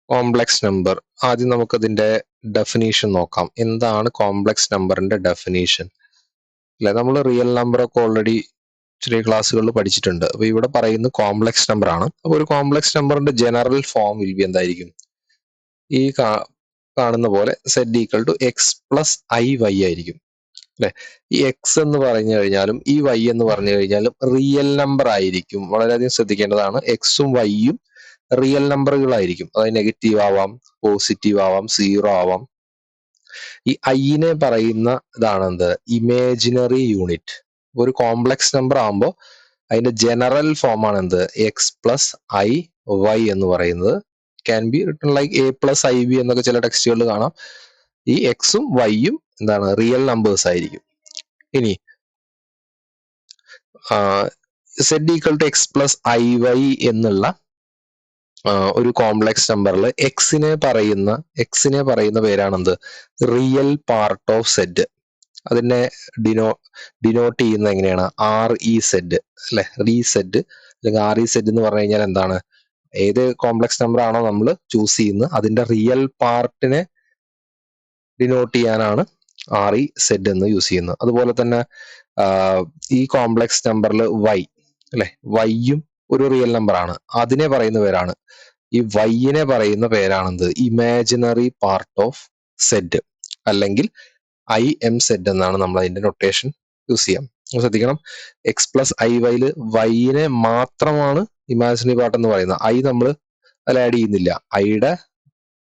Complex number. ആദ്യം നമുക്കതിന്റെ definition നോക്കാം. എന്താണ് കോംപ്ലക്സ് നമ്പറിന്റെ ഡെഫിനീഷൻ? അല്ലെ, നമ്മൾ റിയൽ നമ്പർ ഒക്കെ ഓൾറെഡി ചെറിയ ക്ലാസ്സുകളിൽ പഠിച്ചിട്ടുണ്ട്. അപ്പൊ ഇവിടെ പറയുന്നത് കോംപ്ലക്സ് നമ്പർ ആണ്. അപ്പൊ ഒരു കോംപ്ലക്സ് നമ്പറിന്റെ ജനറൽ ഫോം വിൽ ബി എന്തായിരിക്കും? ഈ കാണുന്ന പോലെ z equal to x plus i y ആയിരിക്കും. അല്ലെ, ഈ എക്സ് എന്ന് പറഞ്ഞു കഴിഞ്ഞാലും ഈ വൈ എന്ന് പറഞ്ഞു കഴിഞ്ഞാലും റിയൽ നമ്പർ ആയിരിക്കും. വളരെയധികം ശ്രദ്ധിക്കേണ്ടതാണ്. എക്സും വൈയും റിയൽ നമ്പറുകളായിരിക്കും. അതായത് നെഗറ്റീവ് ആവാം, പോസിറ്റീവ് ആവാം, സീറോ ആവാം. ഈ ഐനെ പറയുന്ന ഇതാണ് എന്ത്? Imaginary unit. ഒരു കോംപ്ലക്സ് നമ്പർ ആകുമ്പോൾ അതിന്റെ ജനറൽ ഫോം ആണ് എന്ത്? എക്സ് പ്ലസ് ഐ വൈ എന്ന് പറയുന്നത്. Can be written like A plus I B എന്നൊക്കെ ചില ടെക്സ്റ്റുകളിൽ കാണാം. ഈ എക്സും വൈയും എന്താണ്? റിയൽ നമ്പേഴ്സ് ആയിരിക്കും. ഇനി z equal to x plus i y എന്നുള്ള ഒരു കോംപ്ലക്സ് നമ്പറിൽ എക്സിനെ പറയുന്ന പേരാണെന്ത്? Real part of z. അതിനെ ഡിനോട്ട് ചെയ്യുന്നത് എങ്ങനെയാണ്? R e z. അല്ലെ, റീ സെഡ് അല്ലെങ്കിൽ ആർ ഇ സെഡ് എന്ന് പറഞ്ഞു കഴിഞ്ഞാൽ എന്താണ്? ഏത് കോംപ്ലക്സ് നമ്പർ ആണോ നമ്മൾ ചൂസ് ചെയ്യുന്നത് അതിന്റെ റിയൽ പാർട്ടിനെ ഡിനോട്ട് ചെയ്യാനാണ് ആർ ഇ സെഡ് എന്ന് യൂസ് ചെയ്യുന്നത്. അതുപോലെ തന്നെ ഈ കോംപ്ലക്സ് നമ്പറിൽ വൈ, അല്ലെ, വൈയും ഒരു റിയൽ നമ്പർ ആണ്. അതിനെ പറയുന്ന പേരാണ്, ഈ വൈനെ പറയുന്ന പേരാണെന്ത്? ഇമാജിനറി പാർട്ട് ഓഫ് സെഡ്, അല്ലെങ്കിൽ ഐ എം സെഡ് എന്നാണ് നമ്മൾ അതിന്റെ നൊട്ടേഷൻ യൂസ് ചെയ്യാം. ശ്രദ്ധിക്കണം, എക്സ് പ്ലസ് ഐ വൈയില് വൈനെ മാത്രമാണ് ഇമാജിനറി പാർട്ട് എന്ന് പറയുന്നത്. ഐ നമ്മൾ അതിൽ ആഡ് ചെയ്യുന്നില്ല. ഐയുടെ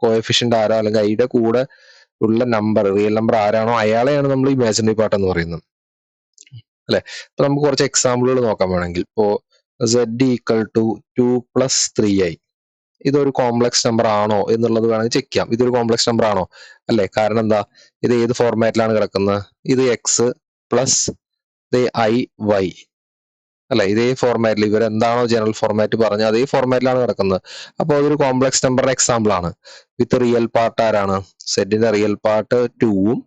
കോഎഫിഷ്യന്റ് ആരോ അല്ലെങ്കിൽ ഐയുടെ കൂടെ ഉള്ള നമ്പർ, റിയൽ നമ്പർ ആരാണോ അയാളെയാണ് നമ്മൾ ഇമാജിനറി പാർട്ട് എന്ന് പറയുന്നത്. അല്ലെ, അപ്പൊ നമുക്ക് കുറച്ച് എക്സാമ്പിളുകൾ നോക്കാൻ വേണമെങ്കിൽ, ഇപ്പോ z equal to 2 plus 3i, ഇതൊരു കോംപ്ലക്സ് നമ്പർ ആണോ എന്നുള്ളത് വേണമെങ്കിൽ ചെക്ക് ചെയ്യാം. ഇതൊരു കോംപ്ലക്സ് നമ്പർ ആണോ? അല്ലെ, കാരണം എന്താ? ഇത് ഏത് ഫോർമാറ്റിലാണ് കിടക്കുന്നത്? ഇത് എക്സ് പ്ലസ് ഐ വൈ, അല്ലെ, ഇതേ ഫോർമാറ്റിൽ ഇവരെന്താണോ ജനറൽ ഫോർമാറ്റ് പറഞ്ഞത് അതേ ഫോർമാറ്റിലാണ് കിടക്കുന്നത്. അപ്പോൾ അതൊരു കോംപ്ലക്സ് നമ്പറിന്റെ എക്സാമ്പിൾ ആണ്. വിത്ത് റിയൽ പാർട്ട് ആരാണ്? സെഡിന്റെ റിയൽ പാർട്ട് 2ഉം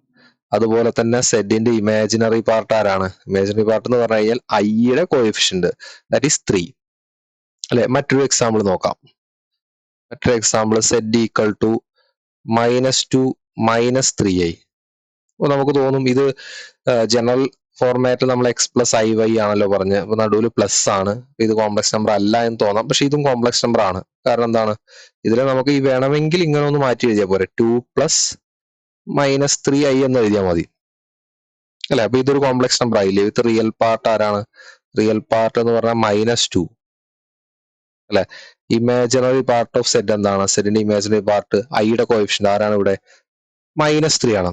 അതുപോലെ തന്നെ സെഡിന്റെ ഇമാജിനറി പാർട്ട് ആരാണ്? ഇമാജിനറി പാർട്ട് എന്ന് പറഞ്ഞു കഴിഞ്ഞാൽ ഐയുടെ കോഎഫിഷ്യന്റ്, ദാറ്റ് ഈസ് 3. അല്ലെ, മറ്റൊരു എക്സാമ്പിൾ നോക്കാം. മറ്റൊരു example z equal to -2 -3i. അപ്പോൾ നമുക്ക് തോന്നും ഇത് ജനറൽ ഫോർമാറ്റിൽ നമ്മൾ എക്സ് പ്ലസ് ഐ വൈ ആണല്ലോ പറഞ്ഞത്, അപ്പൊ നടുവിൽ പ്ലസ് ആണ്, ഇത് കോംപ്ലക്സ് നമ്പർ അല്ല എന്ന് തോന്നാം. പക്ഷെ ഇതും കോംപ്ലക്സ് നമ്പർ ആണ്. കാരണം എന്താണ്? ഇതിൽ നമുക്ക് ഈ വേണമെങ്കിൽ ഇങ്ങനെ ഒന്ന് മാറ്റി എഴുതിയാൽ പോരെ, 2 പ്ലസ് -3i എന്ന് എഴുതിയാൽ മതി. അല്ലെ, അപ്പൊ ഇതൊരു കോംപ്ലക്സ് നമ്പർ ആയില്ലേ? വിത്ത് റിയൽ പാർട്ട് ആരാണ്? റിയൽ പാർട്ട് എന്ന് പറഞ്ഞാൽ -2. അല്ലെ, ഇമാജിനറി പാർട്ട് ഓഫ് സെഡ് എന്താണ്? സെഡിന്റെ ഇമാജിനറി പാർട്ട് ഐയുടെ കോഎഫിഷ്യന്റ് ആരാണ് ഇവിടെ? -3 ആണ്.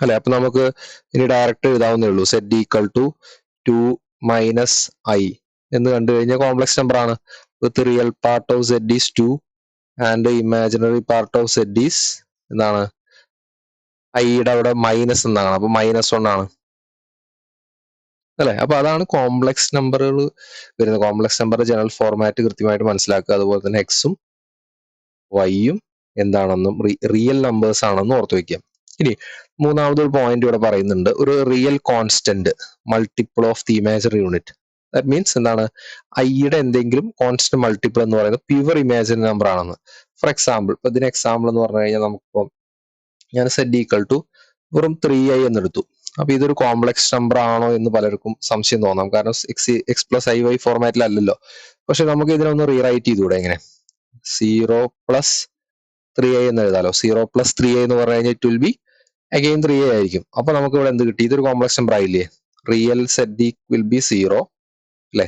അല്ലെ, അപ്പൊ നമുക്ക് ഇനി ഡയറക്റ്റ് എഴുതാവുന്നേ ഉള്ളൂ. z equal to 2 minus i എന്ന് കണ്ടു കഴിഞ്ഞാൽ കോംപ്ലക്സ് നമ്പർ ആണ്. With real part of z is 2 and imaginary part of z is എന്താണ്? ഐയുടെ അവിടെ മൈനസ് എന്നാണ്, അപ്പൊ -1 ആണ്. അല്ലെ, അപ്പൊ അതാണ് കോംപ്ലക്സ് നമ്പറുകൾ വരുന്നത്. കോംപ്ലക്സ് നമ്പർ ജനറൽ ഫോർമാറ്റ് കൃത്യമായിട്ട് മനസ്സിലാക്കുക. അതുപോലെ തന്നെ എക്സും വൈയും എന്താണെന്നും റിയൽ നമ്പേഴ്സ് ആണെന്നും ഓർത്ത് വെക്കുക. ഇനി മൂന്നാമതൊരു പോയിന്റ് ഇവിടെ പറയുന്നുണ്ട്, ഒരു real constant multiple of the imaginary unit. That means എന്താണ്? ഐയുടെ എന്തെങ്കിലും കോൺസ്റ്റന്റ് മൾട്ടിപ്പിൾ എന്ന് പറയുന്നത് പ്യുവർ ഇമാജിനറി നമ്പർ ആണെന്ന്. ഫോർ എക്സാമ്പിൾ, ഇപ്പൊ ഇതിന് എക്സാമ്പിൾ എന്ന് പറഞ്ഞു കഴിഞ്ഞാൽ നമുക്കിപ്പം ഞാൻ z ഈക്വൽ ടു വെറും 3i എന്നെടുത്തു. അപ്പൊ ഇതൊരു കോംപ്ലക്സ് നമ്പർ ആണോ എന്ന് പലർക്കും സംശയം തോന്നാം. കാരണം എക്സ് പ്ലസ് ഐ വൈ ഫോർമാറ്റിലല്ലല്ലോ. പക്ഷെ നമുക്ക് ഇതിനൊന്ന് റീറൈറ്റ് ചെയ്തുകൂടെ? എങ്ങനെ? 0 പ്ലസ് 3i എന്ന് എഴുതാലോ. 0 പ്ലസ് 3i എന്ന് പറഞ്ഞു കഴിഞ്ഞാൽ it will B again 3i ആയിരിക്കും. അപ്പൊ നമുക്ക് ഇവിടെ എന്ത് കിട്ടി? ഇതൊരു കോംപ്ലക്സ് നമ്പർ ആയില്ലേ? റിയൽ z വിൽ ബി 0, അല്ലെ,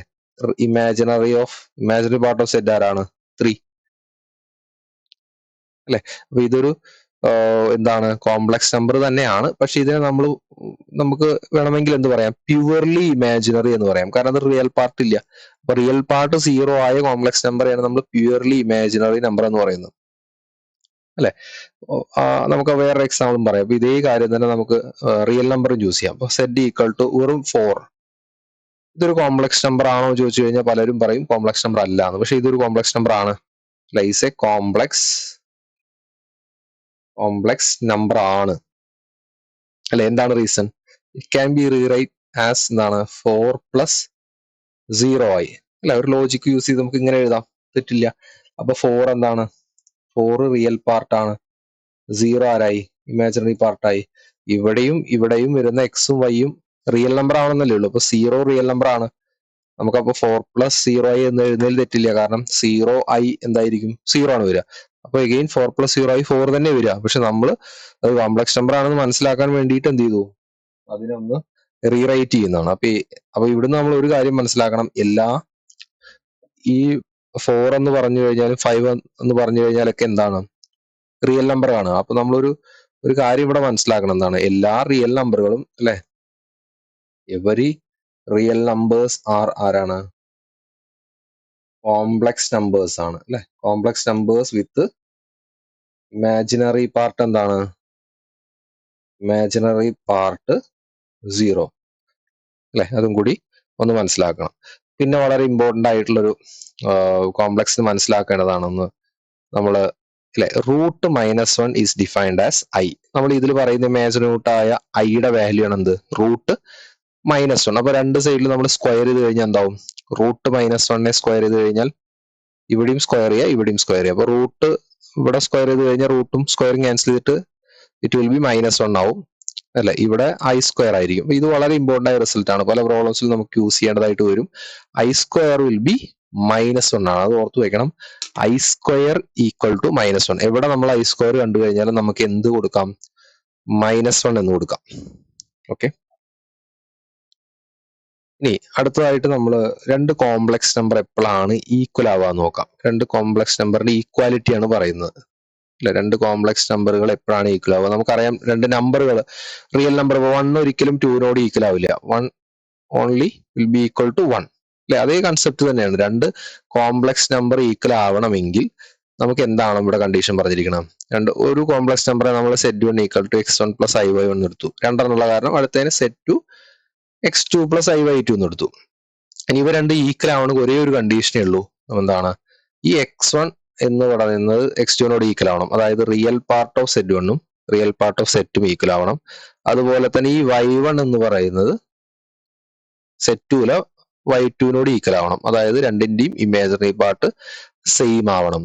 ഇമാജിനറി പാർട്ട് ഓഫ് z ആരാണ്? 3, അല്ലെ. അപ്പൊ ഇതൊരു എന്താണ്? കോംപ്ലക്സ് നമ്പർ തന്നെയാണ്. പക്ഷെ ഇതിനെ നമുക്ക് വേണമെങ്കിൽ എന്ത് പറയാം? പ്യുവർലി ഇമാജിനറി എന്ന് പറയാം. കാരണം അത് റിയൽ പാർട്ട് ഇല്ല. അപ്പൊ റിയൽ പാർട്ട് 0 ആയ കോംപ്ലക്സ് നമ്പറെയാണ് നമ്മൾ പ്യുവർലി ഇമാജിനറി നമ്പർ എന്ന് പറയുന്നത്. അല്ലെ, നമുക്ക് വേറൊരു എക്സാമ്പിളും പറയാം. അപ്പൊ ഇതേ കാര്യം തന്നെ നമുക്ക് റിയൽ നമ്പറും ചൂസ് ചെയ്യാം. അപ്പൊ z ഈക്വൽ ടു വെറും 4, ഇതൊരു കോംപ്ലക്സ് നമ്പർ ആണോ എന്ന് ചോദിച്ചു കഴിഞ്ഞാൽ പലരും പറയും കോംപ്ലക്സ് നമ്പർ അല്ല എന്ന്. പക്ഷെ ഇതൊരു കോംപ്ലക്സ് നമ്പർ ആണ്. ഈസ് എ കോംപ്ലക്സ് നമ്പർ ആണ്. അല്ലെ, എന്താണ് reason? It can be rewrite as എന്താണ്? 4 പ്ലസ് 0i. അല്ലെ, ഒരു ലോജിക്ക് യൂസ് ചെയ്ത് നമുക്ക് ഇങ്ങനെ എഴുതാം, തെറ്റില്ല. അപ്പൊ 4 എന്താണ്? 4 റിയൽ പാർട്ടാണ്, 0 ആരായി? ഇമാജിനറി പാർട്ടായി. ഇവിടെയും വരുന്ന എക്സും വൈയും റിയൽ നമ്പർ ആണെന്നല്ലേ ഉള്ളൂ. അപ്പൊ 0 റിയൽ നമ്പർ ആണ്. നമുക്കപ്പോ 4+0i എന്ന് എഴുതുന്നതിൽ തെറ്റില്ല. കാരണം 0i എന്തായിരിക്കും? 0 ആണ് വരിക. അപ്പൊ എഗെയിൻ 4+0i 4 തന്നെ വരിക. പക്ഷെ നമ്മൾ അത് കോംപ്ലക്സ് നമ്പർ ആണെന്ന് മനസ്സിലാക്കാൻ വേണ്ടിയിട്ട് എന്ത് ചെയ്തു? അതിനൊന്ന് റീറൈറ്റ് ചെയ്യുന്നതാണ്. അപ്പൊ ഇവിടുന്ന് നമ്മൾ ഒരു കാര്യം മനസ്സിലാക്കണം. ഈ 4 എന്ന് പറഞ്ഞു കഴിഞ്ഞാലും 5 എന്ന് പറഞ്ഞു കഴിഞ്ഞാലൊക്കെ എന്താണ്? റിയൽ നമ്പർ ആണ്. അപ്പൊ ഒരു കാര്യം ഇവിടെ മനസ്സിലാക്കണം. എന്താണ്? എല്ലാ റിയൽ നമ്പറുകളും അല്ലെ, എവരി റിയൽ നമ്പേഴ്സ് ആരാണ്? കോംപ്ലക്സ് നമ്പേഴ്സ് ആണ് അല്ലെ. കോംപ്ലക്സ് നമ്പേഴ്സ് വിത്ത് ഇമാജിനറി പാർട്ട് എന്താണ്? ഇമാജിനറി പാർട്ട് 0 അല്ലെ. അതും കൂടി ഒന്ന് മനസ്സിലാക്കണം. പിന്നെ വളരെ ഇമ്പോർട്ടന്റ് ആയിട്ടുള്ളൊരു കോംപ്ലക്സ് മനസ്സിലാക്കേണ്ടതാണെന്ന് നമ്മള് അല്ലെ, root -1 is defined as i. നമ്മൾ ഇതിൽ പറയുന്ന ഇമാജിനറി ആയ ഐയുടെ വാല്യൂ ആണ് എന്ത്? റൂട്ട് -1. അപ്പൊ രണ്ട് സൈഡിൽ നമ്മൾ സ്ക്വയർ ചെയ്ത് കഴിഞ്ഞാൽ എന്താവും? റൂട്ട് -1നെ സ്ക്വയർ ചെയ്ത് കഴിഞ്ഞാൽ ഇവിടെയും സ്ക്വയർ ചെയ്യുക, ഇവിടെയും സ്ക്വയർ ചെയ്യുക. അപ്പൊ റൂട്ട് ഇവിടെ സ്ക്വയർ ചെയ്ത് കഴിഞ്ഞാൽ റൂട്ടും സ്ക്വയറും ക്യാൻസൽ ചെയ്തിട്ട് ഇറ്റ് വിൽ ബി -1 ആവും അല്ലെ. ഇവിടെ ഐ സ്ക്വയർ ആയിരിക്കും. ഇത് വളരെ ഇമ്പോർട്ടന്റ് ആയ റിസൾട്ട് ആണ്. പല പ്രോബ്ലംസിൽ നമുക്ക് യൂസ് ചെയ്യേണ്ടതായിട്ട് വരും. ഐ സ്ക്വയർ വിൽ ബി -1 ആണ്. അത് ഓർത്ത് വെക്കണം. I square equal to -1. എവിടെ നമ്മൾ ഐ സ്ക്വയർ കണ്ടു കഴിഞ്ഞാൽ നമുക്ക് എന്ത് കൊടുക്കാം? -1 എന്ന് കൊടുക്കാം. ഓക്കെ. ഇനി അടുത്തതായിട്ട് നമ്മൾ രണ്ട് കോംപ്ലക്സ് നമ്പർ എപ്പോഴാണ് ഈക്വൽ ആവാന്ന് നോക്കാം. രണ്ട് കോംപ്ലക്സ് നമ്പറിന്റെ ഈക്വാലിറ്റി ആണ് പറയുന്നത് അല്ലെ. രണ്ട് കോംപ്ലക്സ് നമ്പറുകൾ എപ്പോഴാണ് ഈക്വൽ ആവുക? നമുക്കറിയാം, രണ്ട് നമ്പറുകൾ റിയൽ നമ്പർ 1 ഒരിക്കലും 2നോട് ഈക്വൽ ആവില്ല. 1 only will be equal to 1 അല്ലെ. അതേ കൺസെപ്റ്റ് തന്നെയാണ്. രണ്ട് കോംപ്ലക്സ് നമ്പർ ഈക്വൽ ആവണമെങ്കിൽ നമുക്ക് എന്താണ് ഇവിടെ കണ്ടീഷൻ പറഞ്ഞിരിക്കണം? ഒരു കോംപ്ലക്സ് നമ്പറെ നമ്മൾ Z1 equal to x1 plus iy1 എടുത്തു. രണ്ടെണ്ണമുള്ള കാരണം അടുത്തതിന് Z2 x2 പ്ലസ് iy2 എന്ന് എടുത്തു. ഇനി ഇവ രണ്ട് ഈക്വൽ ആവണമെങ്കിൽ ഒരേ ഒരു കണ്ടീഷനേ ഉള്ളൂ. എന്താണ്? ഈ x1 എന്ന് പറയുന്നത് x2നോട് ഈക്വൽ ആവണം. അതായത് റിയൽ പാർട്ട് ഓഫ് Z1ഉം റിയൽ പാർട്ട് ഓഫ് Z2ഉം ഈക്വൽ ആവണം. അതുപോലെ തന്നെ ഈ y1 എന്ന് പറയുന്നത് Z2ലെ y2നോട് ഈക്വൽ ആവണം. അതായത് രണ്ടിന്റെയും ഇമാജിനറി പാർട്ട് സെയിം ആവണം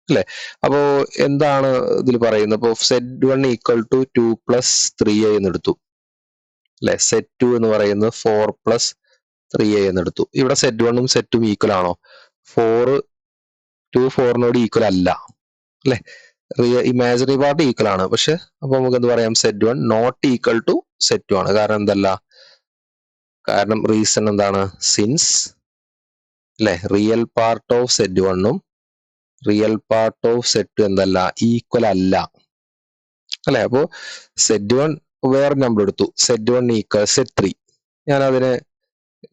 അല്ലെ. അപ്പോ എന്താണ് ഇതിൽ പറയുന്നത്? അപ്പോ Z1 equal to 2 plus 3i എന്ന് എടുത്തു അല്ലെ. Z2 എന്ന് പറയുന്നത് 4 പ്ലസ് 3i എന്ന് എടുത്തു. ഇവിടെ Z1ഉം Z2ഉം ഈക്വൽ ആണോ? 4നോട് ഈക്വൽ അല്ല അല്ലെ. ഇമാജിനറി പാർട്ട് ഈക്വൽ ആണ്. പക്ഷെ അപ്പൊ നമുക്ക് എന്ത് പറയാം? Z1 not equal to Z2 ആണ്. കാരണം എന്തല്ല? കാരണം റീസൺ എന്താണ്? സിൻസ് അല്ലെ റിയൽ പാർട്ട് ഓഫ് Z1ഉം റിയൽ പാർട്ട് ഓഫ് Z2 എന്തല്ല? ഈക്വൽ അല്ല അല്ലെ. അപ്പോ Z1 വേറെ നമ്പർ എടുത്തു. Z1 equal Z3. ഞാൻ അതിനെ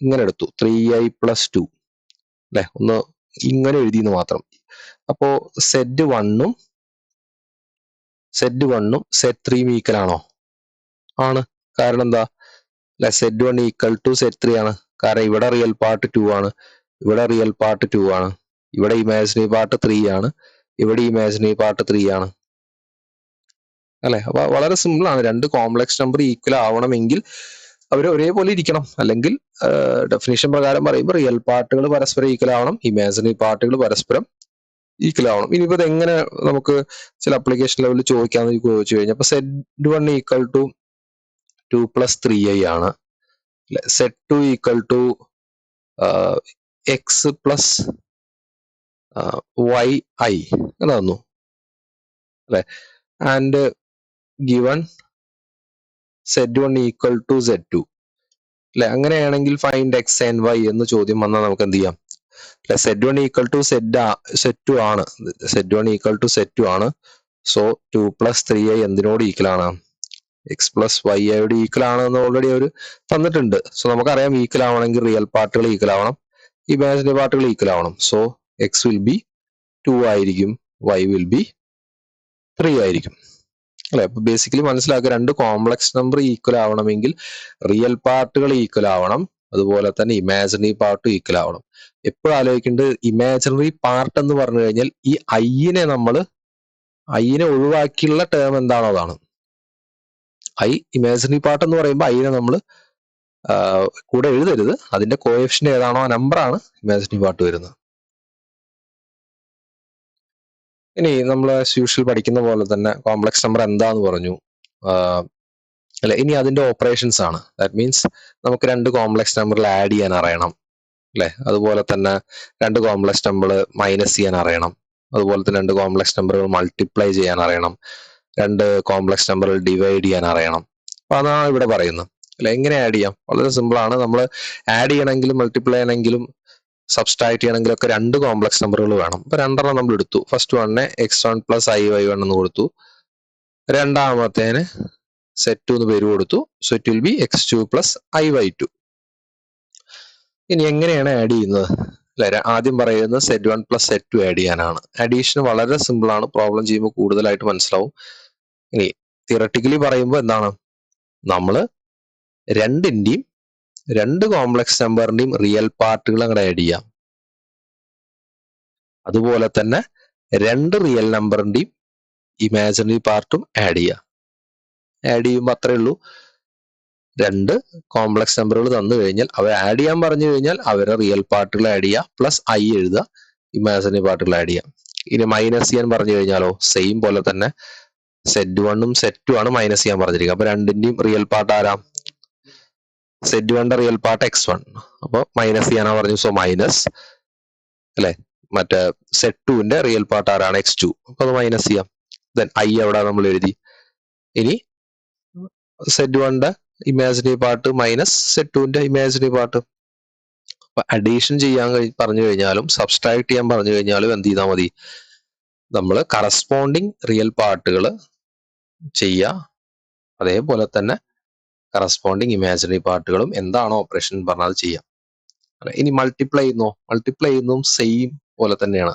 ഇങ്ങനെ എടുത്തു, 3i പ്ലസ് 2 അല്ലെ. ഒന്ന് ഇങ്ങനെ എഴുതിയെന്ന് മാത്രം. അപ്പോ Z1ഉം Z3യും ഈക്വൽ ആണോ? ആണ്. കാരണം എന്താ? അല്ലെ, Z1 ഈക്വൽ ടു Z3 ആണ്. കാരണം ഇവിടെ റിയൽ പാർട്ട് 2 ആണ്, ഇവിടെ റിയൽ പാർട്ട് 2 ആണ്, ഇവിടെ ഇമാജിനറി പാർട്ട് 3 ആണ്, ഇവിടെ ഇമാജിനറി പാർട്ട് 3 ആണ് അല്ലെ. അപ്പൊ വളരെ സിമ്പിൾ ആണ്. രണ്ട് കോംപ്ലക്സ് നമ്പർ ഈക്വൽ ആവണമെങ്കിൽ അവർ ഒരേപോലെ ഇരിക്കണം. അല്ലെങ്കിൽ ഡെഫിനിഷൻ പ്രകാരം പറയുമ്പോൾ റിയൽ പാർട്ടുകൾ പരസ്പരം ഈക്വൽ ആവണം, ഇമാജിനറി പാർട്ടുകൾ പരസ്പരം ഈക്വൽ ആവണം. ഇനിയിപ്പോ എങ്ങനെ നമുക്ക് ചില അപ്ലിക്കേഷൻ ലെവലിൽ ചോദിക്കാന്ന് ചോദിച്ചു കഴിഞ്ഞാൽ, അപ്പൊ Z1 equal to 2 plus 3i ആണ്. Z2 equal to x plus yi അങ്ങനെ തന്നു അല്ലെ. And given Z1 equal to Z2 അല്ലെ. അങ്ങനെയാണെങ്കിൽ ഫൈൻഡ് x ആൻഡ് y എന്ന് ചോദ്യം വന്നാൽ നമുക്ക് എന്ത് ചെയ്യാം? അല്ലെ, Z1 ഈക്വൽ ടു Z2 ആണ്. Z1 ഈക്വൽ ടു Z2 ആണ്. സോ 2 പ്ലസ് 3i എന്തിനോട് ഈക്വൽ ആണ്? x പ്ലസ് y യോട് ഈക്വൽ ആണെന്ന് ഓൾറെഡി അവർ തന്നിട്ടുണ്ട്. സോ നമുക്കറിയാം, ഈക്വൽ ആവണമെങ്കിൽ റിയൽ പാർട്ടുകൾ ഈക്വൽ ആവണം, ഇമാജിനറി പാർട്ടുകൾ ഈക്വൽ ആവണം. സോ x വിൽ ബി 2 ആയിരിക്കും, y വിൽ ബി 3 ആയിരിക്കും അല്ലെ. അപ്പൊ ബേസിക്കലി മനസ്സിലാക്കുക, രണ്ട് കോംപ്ലക്സ് നമ്പർ ഈക്വൽ ആവണമെങ്കിൽ റിയൽ പാർട്ടുകൾ ഈക്വൽ ആവണം, അതുപോലെ തന്നെ ഇമാജിനറി പാർട്ടും ഈക്വൽ ആവണം. എപ്പോഴും ആലോചിക്കേണ്ടത്, ഇമാജിനറി പാർട്ട് എന്ന് പറഞ്ഞു കഴിഞ്ഞാൽ ഈ ഐനെ ഒഴിവാക്കിയുള്ള ടേം എന്താണോ അതാണ് ഐ. ഇമാജിനറി പാർട്ട് എന്ന് പറയുമ്പോൾ ഐനെ നമ്മൾ കൂടെ എഴുതരുത്. അതിന്റെ കോഎഫിഷ്യന്റ് ഏതാണോ ആ നമ്പറാണ് ഇമാജിനറി പാർട്ട് വരുന്നത്. ഇനി നമ്മൾ യൂഷ്വൽ പഠിക്കുന്ന പോലെ തന്നെ കോംപ്ലക്സ് നമ്പർ എന്താന്ന് പറഞ്ഞു അല്ലെ. ഇനി അതിന്റെ ഓപ്പറേഷൻസ് ആണ്. ദാറ്റ് മീൻസ് നമുക്ക് രണ്ട് കോംപ്ലക്സ് നമ്പറിൽ ആഡ് ചെയ്യാൻ അറിയണം അല്ലെ. അതുപോലെ തന്നെ രണ്ട് കോംപ്ലക്സ് നമ്പർ മൈനസ് ചെയ്യാൻ അറിയണം. അതുപോലെ തന്നെ രണ്ട് കോംപ്ലക്സ് നമ്പറുകൾ മൾട്ടിപ്ലൈ ചെയ്യാൻ അറിയണം. രണ്ട് കോംപ്ലക്സ് നമ്പറുകൾ ഡിവൈഡ് ചെയ്യാൻ അറിയണം. അപ്പൊ അതാണ് ഇവിടെ പറയുന്നത് അല്ലെ. എങ്ങനെ ആഡ് ചെയ്യാം? വളരെ സിമ്പിൾ ആണ്. നമ്മൾ ആഡ് ചെയ്യണമെങ്കിലും മൾട്ടിപ്ലൈ ചെയ്യണമെങ്കിലും സബ്സ്ട്രാക്ട് ചെയ്യണമെങ്കിലും ഒക്കെ രണ്ട് കോംപ്ലക്സ് നമ്പറുകൾ വേണം. അപ്പൊ രണ്ടെണ്ണം നമ്മൾ എടുത്തു. ഫസ്റ്റ് വണ്ണിനെ x1 പ്ലസ് iy1 എന്ന് കൊടുത്തു. രണ്ടാമത്തേന് set2 എന്ന് പേര് കൊടുത്തു. So it will B x2 plus iy2. ഇനി എങ്ങനെയാണ് ആഡ് ചെയ്യുന്നത് അല്ലെ? ആദ്യം പറയുന്നത് z1 പ്ലസ് z2 ആഡ് ചെയ്യാനാണ്. അഡീഷൻ വളരെ സിമ്പിൾ ആണ്. പ്രോബ്ലം ചെയ്യുമ്പോൾ കൂടുതലായിട്ട് മനസ്സിലാവും. ഇനി തിയറട്ടിക്കലി പറയുമ്പോൾ എന്താണ്, നമ്മള് രണ്ടിന്റെയും രണ്ട് കോംപ്ലക്സ് നമ്പറിന്റെയും റിയൽ പാർട്ടുകൾ അങ്ങോട്ട് ആഡ് ചെയ്യാം. അതുപോലെ തന്നെ രണ്ട് റിയൽ നമ്പറിന്റെയും ഇമാജിനറി പാർട്ടും ആഡ് ചെയ്യാം. ആഡ് ചെയ്യുമ്പോൾ അത്രേ ഉള്ളൂ. രണ്ട് കോംപ്ലക്സ് നമ്പറുകൾ തന്നു കഴിഞ്ഞാൽ അവർ ആഡ് ചെയ്യാൻ പറഞ്ഞു കഴിഞ്ഞാൽ അവരെ റിയൽ പാർട്ടുകൾ ആഡ് ചെയ്യുക, പ്ലസ് ഐ എഴുതുക, ഇമാജിനറി പാർട്ടുകൾ ആഡ് ചെയ്യാം. ഇനി മൈനസ് ചെയ്യാൻ പറഞ്ഞു കഴിഞ്ഞാലോ സെയിം പോലെ തന്നെ z1ഉം z2 ആണ് മൈനസ് ചെയ്യാൻ പറഞ്ഞിരിക്കുക. അപ്പൊ രണ്ടിന്റെയും റിയൽ പാർട്ട് ആരാ? z1ന്റെ റിയൽ പാർട്ട് x1. അപ്പൊ മൈനസ് ചെയ്യാനാ പറഞ്ഞു. സോ മൈനസ് അല്ലെ. മറ്റേ z2ന്റെ റിയൽ പാർട്ട് ആരാണ്? x2. അപ്പൊ അത് മൈനസ് ചെയ്യാം. ദെൻ ഐ എവിടെ നമ്മൾ എഴുതി. ഇനി z1ന്റെ ഇമാജിനറി പാർട്ട് മൈനസ് z2ന്റെ ഇമാജിനറി പാർട്ട്. അപ്പൊ അഡീഷൻ ചെയ്യാൻ പറഞ്ഞു കഴിഞ്ഞാലും സബ്സ്ട്രാക്ട് ചെയ്യാൻ പറഞ്ഞു കഴിഞ്ഞാലും എന്ത് ചെയ്താൽ മതി, നമ്മൾ കറസ്പോണ്ടിങ് റിയൽ പാർട്ടുകൾ ചെയ്യുക. അതേപോലെ തന്നെ കറസ്പോണ്ടിങ് ഇമാജിനറി പാർട്ടുകളും എന്താണോ ഓപ്പറേഷൻ പറഞ്ഞാൽ ചെയ്യാം. ഇനി മൾട്ടിപ്ലൈ ചെയ്യുന്നതും സെയിം പോലെ തന്നെയാണ്.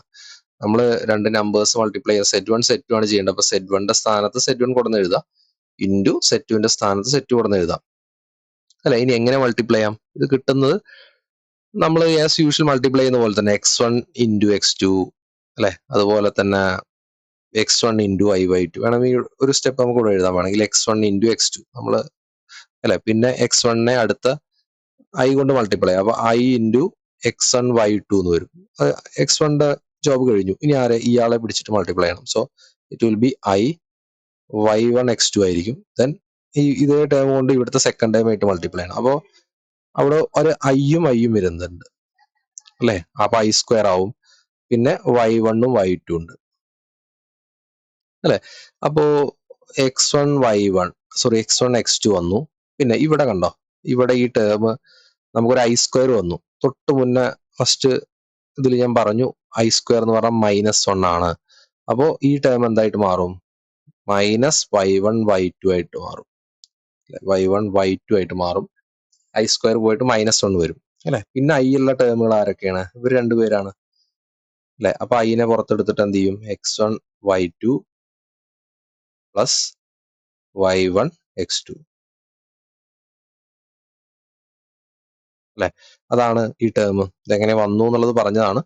നമ്മൾ രണ്ട് നമ്പേഴ്സ് മൾട്ടിപ്ലൈ ചെയ്യുക. z1 z2 ആണ് ചെയ്യേണ്ടത്. അപ്പൊ z1ന്റെ സ്ഥാനത്ത് z1 കൊടുന്ന് എഴുതാം, ഇൻറ്റു z2ന്റെ സ്ഥാനത്ത് z2 കൊടുന്ന് എഴുതാം അല്ലെ. ഇനി എങ്ങനെ മൾട്ടിപ്ലൈ ചെയ്യാം? ഇത് കിട്ടുന്നത് നമ്മൾ ആസ് യൂഷ്വൽ മൾട്ടിപ്ലൈ ചെയ്യുന്ന പോലെ തന്നെ x1 ഇൻറ്റു x2 അല്ലെ. അതുപോലെ തന്നെ x1 ഇൻറ്റു iy2. വേണമെങ്കിൽ ഒരു സ്റ്റെപ്പ് നമുക്ക് ഇവിടെ എഴുതാം. വേണമെങ്കിൽ x1 ഇൻറ്റു x2 നമ്മൾ അല്ലെ. പിന്നെ x1നെ അടുത്ത i കൊണ്ട് മൾട്ടിപ്ലൈ, അപ്പൊ i ഇൻറ്റു x1 y2 എന്ന് വരും. x1ന്റെ ജോബ് കഴിഞ്ഞു. ഇനി ആരെ? ഇയാളെ പിടിച്ചിട്ട് മൾട്ടിപ്ലൈ ചെയ്യണം. So it will B i y1 x2 ആയിരിക്കും. ദെൻ ഇതേ ടേം കൊണ്ട് ഇവിടുത്തെ സെക്കൻഡ് ടേം ആയിട്ട് മൾട്ടിപ്ലൈ ചെയ്യണം. അപ്പോൾ അവിടെ ഒരു ഐയും വരുന്നുണ്ട് അല്ലെ. അപ്പൊ i സ്ക്വയർ ആവും. പിന്നെ y1ഉം y2 ഉണ്ട് അല്ലെ. അപ്പോ x1 x2 വന്നു. പിന്നെ ഇവിടെ കണ്ടോ, ഇവിടെ ഈ ടേം നമുക്കൊരു i സ്ക്വയർ വന്നു. തൊട്ട് മുന്നേ ഫസ്റ്റ് ഇതിൽ ഞാൻ പറഞ്ഞു i സ്ക്വയർ എന്ന് പറഞ്ഞാൽ -1 ആണ്. അപ്പോ ഈ ടേം എന്തായിട്ട് മാറും? മൈനസ് y1 y2 ആയിട്ട് മാറും. y1 y2 ആയിട്ട് മാറും. i സ്ക്വയർ പോയിട്ട് -1 വരും അല്ലെ. പിന്നെ i ഉള്ള ടേമുകൾ ആരൊക്കെയാണ്? ഇവർ രണ്ടുപേരാണ് അല്ലെ. അപ്പൊ ഐനെ പുറത്തെടുത്തിട്ട് എന്ത് ചെയ്യും? x1 y2 plus y1 x2 അല്ലെ. അതാണ് ഈ ടേം. ഇതെങ്ങനെ വന്നു എന്നുള്ളത് പറഞ്ഞതാണ്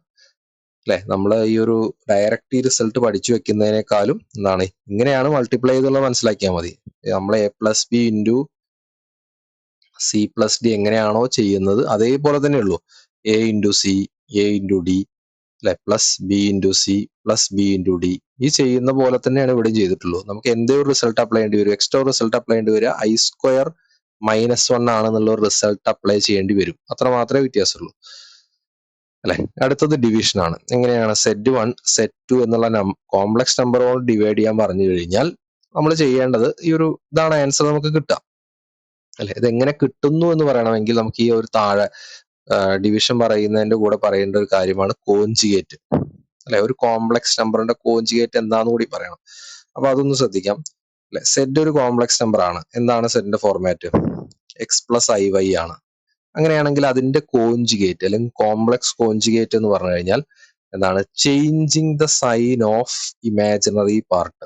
അല്ലെ. നമ്മൾ ഈ ഒരു ഡയറക്റ്റ് റിസൾട്ട് പഠിച്ചു വെക്കുന്നതിനേക്കാളും എന്താണ്, ഇങ്ങനെയാണ് മൾട്ടിപ്ലൈ ചെയ്തുള്ളത് മനസ്സിലാക്കിയാൽ മതി. നമ്മൾ a plus b into c plus d എങ്ങനെയാണോ ചെയ്യുന്നത് അതേപോലെ തന്നെ ഉള്ളൂ. A into c, a into d അല്ലെ, plus b into c plus b into d. ഈ ചെയ്യുന്ന പോലെ തന്നെയാണ് ഇവിടെയും ചെയ്തിട്ടുള്ളൂ. നമുക്ക് എന്തേ ഒരു റിസൾട്ട് അപ്ലൈ ചെയ്യേണ്ടി വരും, എക്സ്ട്രാ റിസൾട്ട് അപ്ലൈ ചെയ്യേണ്ടി വരിക. i സ്ക്വയർ -1 ആണെന്നുള്ള ഒരു റിസൾട്ട് അപ്ലൈ ചെയ്യേണ്ടി വരും. അത്ര മാത്രമേ വ്യത്യാസമുള്ളൂ അല്ലെ. അടുത്തത് ഡിവിഷൻ ആണ്. എങ്ങനെയാണ്? z1 z2 എന്നുള്ള കോംപ്ലക്സ് നമ്പറോട് ഡിവൈഡ് ചെയ്യാൻ പറഞ്ഞു കഴിഞ്ഞാൽ നമ്മൾ ചെയ്യേണ്ടത് ഈ ഒരു ഇതാണ് ആൻസർ നമുക്ക് കിട്ടുക അല്ലെ. ഇതെങ്ങനെ കിട്ടുന്നു എന്ന് പറയണമെങ്കിൽ നമുക്ക് ഈ ഒരു താഴെ ഡിവിഷൻ പറയുന്നതിന്റെ കൂടെ പറയേണ്ട ഒരു കാര്യമാണ് കോഞ്ചുഗേറ്റ് അല്ലെ. ഒരു കോംപ്ലക്സ് നമ്പറിന്റെ കോഞ്ചുഗേറ്റ് എന്താന്ന് കൂടി പറയണം. അപ്പൊ അതൊന്ന് ശ്രദ്ധിക്കാം അല്ലെ. സെഡ് ഒരു കോംപ്ലക്സ് നമ്പർ ആണ്. എന്താണ് സെഡിന്റെ ഫോർമാറ്റ്? x പ്ലസ് iy ആണ്. അങ്ങനെയാണെങ്കിൽ അതിന്റെ കോഞ്ചുഗേറ്റ് അല്ലെങ്കിൽ കോംപ്ലക്സ് കോഞ്ചുഗേറ്റ് എന്ന് പറഞ്ഞു കഴിഞ്ഞാൽ എന്താണ്? Changing the sign of imaginary part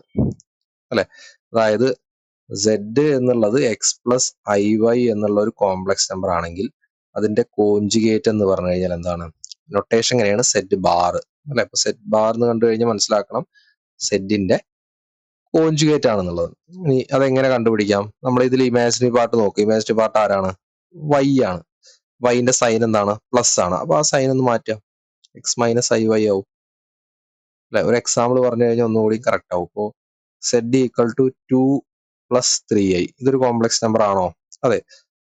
അല്ലെ. അതായത് z എന്നുള്ളത് x പ്ലസ് iy എന്നുള്ള ഒരു കോംപ്ലക്സ് നമ്പർ ആണെങ്കിൽ അതിന്റെ കോഞ്ചുഗേറ്റ് എന്ന് പറഞ്ഞു കഴിഞ്ഞാൽ എന്താണ്? നൊട്ടേഷൻ എങ്ങനെയാണ്? സെഡ് ബാർ അല്ലെ. അപ്പൊ സെഡ് ബാർ എന്ന് കണ്ടു കഴിഞ്ഞാൽ മനസ്സിലാക്കണം സെഡിന്റെ കോഞ്ചുഗേറ്റ് ആണെന്നുള്ളത്. ഇനി അതെങ്ങനെ കണ്ടുപിടിക്കാം? നമ്മൾ ഇതിൽ ഇമാജിനറി പാർട്ട് നോക്കുക. ഇമാജിനറി പാർട്ട് ആരാണ്? y ആണ്. yന്റെ സൈൻ എന്താണ്? പ്ലസ് ആണ്. അപ്പൊ ആ സൈൻ ഒന്ന് മാറ്റാം. x മൈനസ് iy ആവും അല്ലെ? ഒരു എക്സാമ്പിൾ പറഞ്ഞു കഴിഞ്ഞാൽ ഒന്നുകൂടി കറക്റ്റ് ആവും. ഇപ്പോൾ സെഡ് ഈക്വൽ ടു 2 + 3i ഇതൊരു കോംപ്ലക്സ് നമ്പർ ആണോ? അതെ.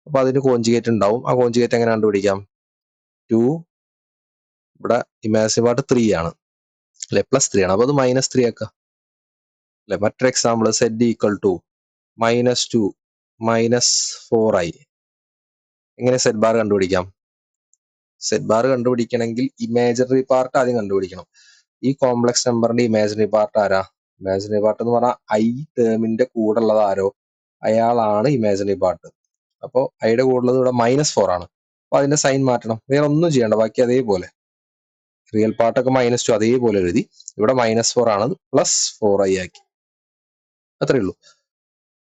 അപ്പൊ അതിന് കോഞ്ചുഗേറ്റ് ഉണ്ടാവും. ആ കോഞ്ചുഗേറ്റ് എങ്ങനെ കണ്ടുപിടിക്കാം? 2 ഇവിടെ ഇമാജിനറി പാർട്ട് 3 ആണ് അല്ലെ, +3 ആണ്. അപ്പൊ അത് -3 ആക്കുക അല്ലെ. മറ്റൊരു example Z equal to -2 -4i. എങ്ങനെ സെഡ് ബാർ കണ്ടുപിടിക്കാം? സെഡ് ബാർ കണ്ടുപിടിക്കണമെങ്കിൽ ഇമാജിനറി പാർട്ട് ആദ്യം കണ്ടുപിടിക്കണം. ഈ കോംപ്ലക്സ് നമ്പറിന്റെ ഇമാജിനറി പാർട്ട് ആരാ? ഇമാജിനറി പാർട്ട് എന്ന് പറഞ്ഞാൽ ഐ ടേമിന്റെ കൂടെ ഉള്ളത് ആരോ അയാളാണ് ഇമാജിനറി പാർട്ട്. അപ്പോൾ ഐയുടെ കൂടെ ഉള്ളത് ഇവിടെ -4 ആണ്. അപ്പൊ അതിന്റെ സൈൻ മാറ്റണം. വേറെ ഒന്നും ചെയ്യണ്ട, ബാക്കി അതേപോലെ. റിയൽ പാർട്ടൊക്കെ -2 അതേപോലെ എഴുതി. ഇവിടെ -4 ആണ്, +4i ആക്കി. അത്രേ ഉള്ളൂ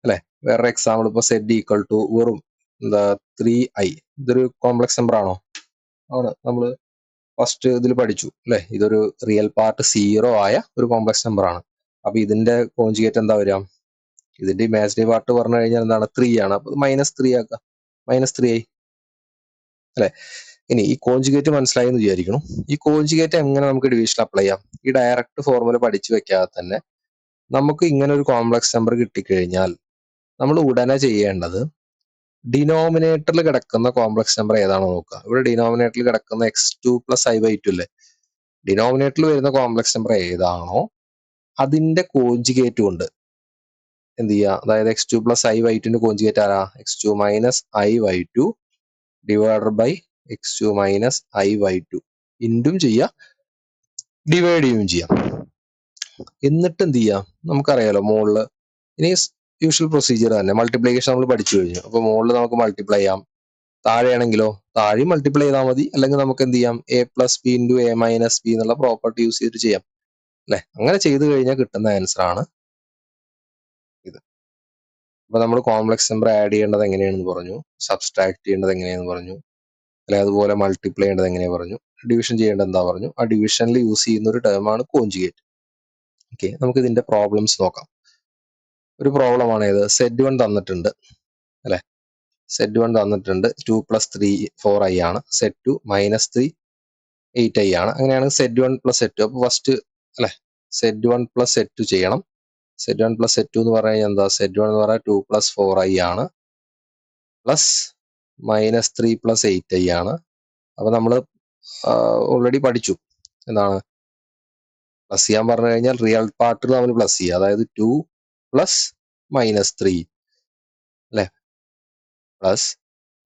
അല്ലെ. വേറൊരു എക്സാമ്പിൾ ഇപ്പൊ സെഡ് ഈക്വൽ ടു വെറും 3i. ഇതൊരു കോംപ്ലക്സ് നമ്പർ ആണോ? ആണ്. നമ്മൾ ഫസ്റ്റ് ഇതിൽ പഠിച്ചു അല്ലെ. ഇതൊരു റിയൽ പാർട്ട് 0 ആയ ഒരു കോംപ്ലക്സ് നമ്പർ ആണ്. അപ്പൊ ഇതിന്റെ കോഞ്ചുഗേറ്റ് എന്താ വരിക? ഇതിന്റെ ഇമാജിനറി പാർട്ട് പറഞ്ഞു കഴിഞ്ഞാൽ എന്താണ്? 3 ആണ്. അപ്പൊ -3 ആക്കുക. -3i അല്ലെ. ഇനി ഈ കോഞ്ചുഗേറ്റ് മനസ്സിലായി എന്ന് വിചാരിക്കണം. ഈ കോഞ്ചുഗേറ്റ് എങ്ങനെ നമുക്ക് ഡിവിഷൻ അപ്ലൈ ചെയ്യാം? ഈ ഡയറക്റ്റ് ഫോർമുല പഠിച്ചു വെക്കാതെ തന്നെ നമുക്ക് ഇങ്ങനെ ഒരു കോംപ്ലക്സ് നമ്പർ കിട്ടിക്കഴിഞ്ഞാൽ നമ്മൾ ഉടനെ ചെയ്യേണ്ടത് ഡിനോമിനേറ്ററിൽ കിടക്കുന്ന കോംപ്ലക്സ് നമ്പർ ഏതാണോ നോക്കുക. ഇവിടെ ഡിനോമിനേറ്ററിൽ കിടക്കുന്ന x2 + i/2 അല്ലേ. ഡിനോമിനേറ്ററിൽ വരുന്ന കോംപ്ലക്സ് നമ്പർ ഏതാണോ അതിന്റെ കോഞ്ചുഗേറ്റ് കൊണ്ട് എന്ത് ചെയ്യുക? അതായത് x2 + i/2 കോഞ്ചുഗേറ്റ് ആരാ? x2 - i/2 divided by x2 - i/2 ഇൻറ്റും ചെയ്യാം, ഡിവൈഡ് ചെയ്യുകയും ചെയ്യാം. എന്നിട്ട് എന്ത് ചെയ്യാം? നമുക്കറിയാലോ മുകളില് ഇനി യൂഷ്വൽ പ്രൊസീജിയർ തന്നെ. മൾട്ടിപ്ലിക്കേഷൻ നമ്മൾ പഠിച്ചു കഴിഞ്ഞു. അപ്പൊ മുകളിൽ നമുക്ക് മൾട്ടിപ്ലൈ ചെയ്യാം. താഴെയാണെങ്കിലോ താഴെയും മൾട്ടിപ്ലൈ ചെയ്താൽ മതി. അല്ലെങ്കിൽ നമുക്ക് എന്ത് ചെയ്യാം? a + b × a - b എന്നുള്ള പ്രോപ്പർട്ടി യൂസ് ചെയ്തിട്ട് ചെയ്യാം അല്ലെ. അങ്ങനെ ചെയ്തു കഴിഞ്ഞാൽ കിട്ടുന്ന ആൻസർ ആണ് ഇത്. അപ്പൊ നമ്മൾ കോംപ്ലക്സ് നമ്പർ ആഡ് ചെയ്യേണ്ടത് എങ്ങനെയാണെന്ന് പറഞ്ഞു, സബ്സ്ട്രാക്ട് ചെയ്യേണ്ടത് എങ്ങനെയാണെന്ന് പറഞ്ഞു, അല്ലെ അതുപോലെ മൾട്ടിപ്ലൈ ചെയ്യേണ്ടത് എങ്ങനെയാ പറഞ്ഞു, ഡിവിഷൻ ചെയ്യേണ്ടത് എന്താ പറഞ്ഞു. ആ ഡിവിഷനിൽ യൂസ് ചെയ്യുന്ന ഒരു ടേമാണ് കോഞ്ചുഗേറ്റ്. ഓക്കെ, നമുക്ക് ഇതിന്റെ പ്രോബ്ലംസ് നോക്കാം. ഒരു പ്രോബ്ലം ആണ് ഇത്. Z1 തന്നിട്ടുണ്ട് അല്ലെ. Z1 തന്നിട്ടുണ്ട് 2 + 3 4i ആണ്. Z2 -3 8i ആണ്. അങ്ങനെയാണ് Z1 + Z2. അപ്പൊ ഫസ്റ്റ് അല്ലെ Z1 + Z2 ചെയ്യണം. Z1 + Z2 എന്ന് പറഞ്ഞു കഴിഞ്ഞാൽ എന്താ? Z1 എന്ന് പറഞ്ഞാൽ 2 + 4i ആണ്, പ്ലസ് -3 + 8i ആണ്. അപ്പൊ നമ്മൾ ഓൾറെഡി പഠിച്ചു എന്താണ് പ്ലസ് ചെയ്യാൻ പറഞ്ഞു കഴിഞ്ഞാൽ റിയൽ പാർട്ടിൽ നമ്മൾ പ്ലസ് ചെയ്യുക. അതായത് 2 + -3 അല്ലെ, പ്ലസ്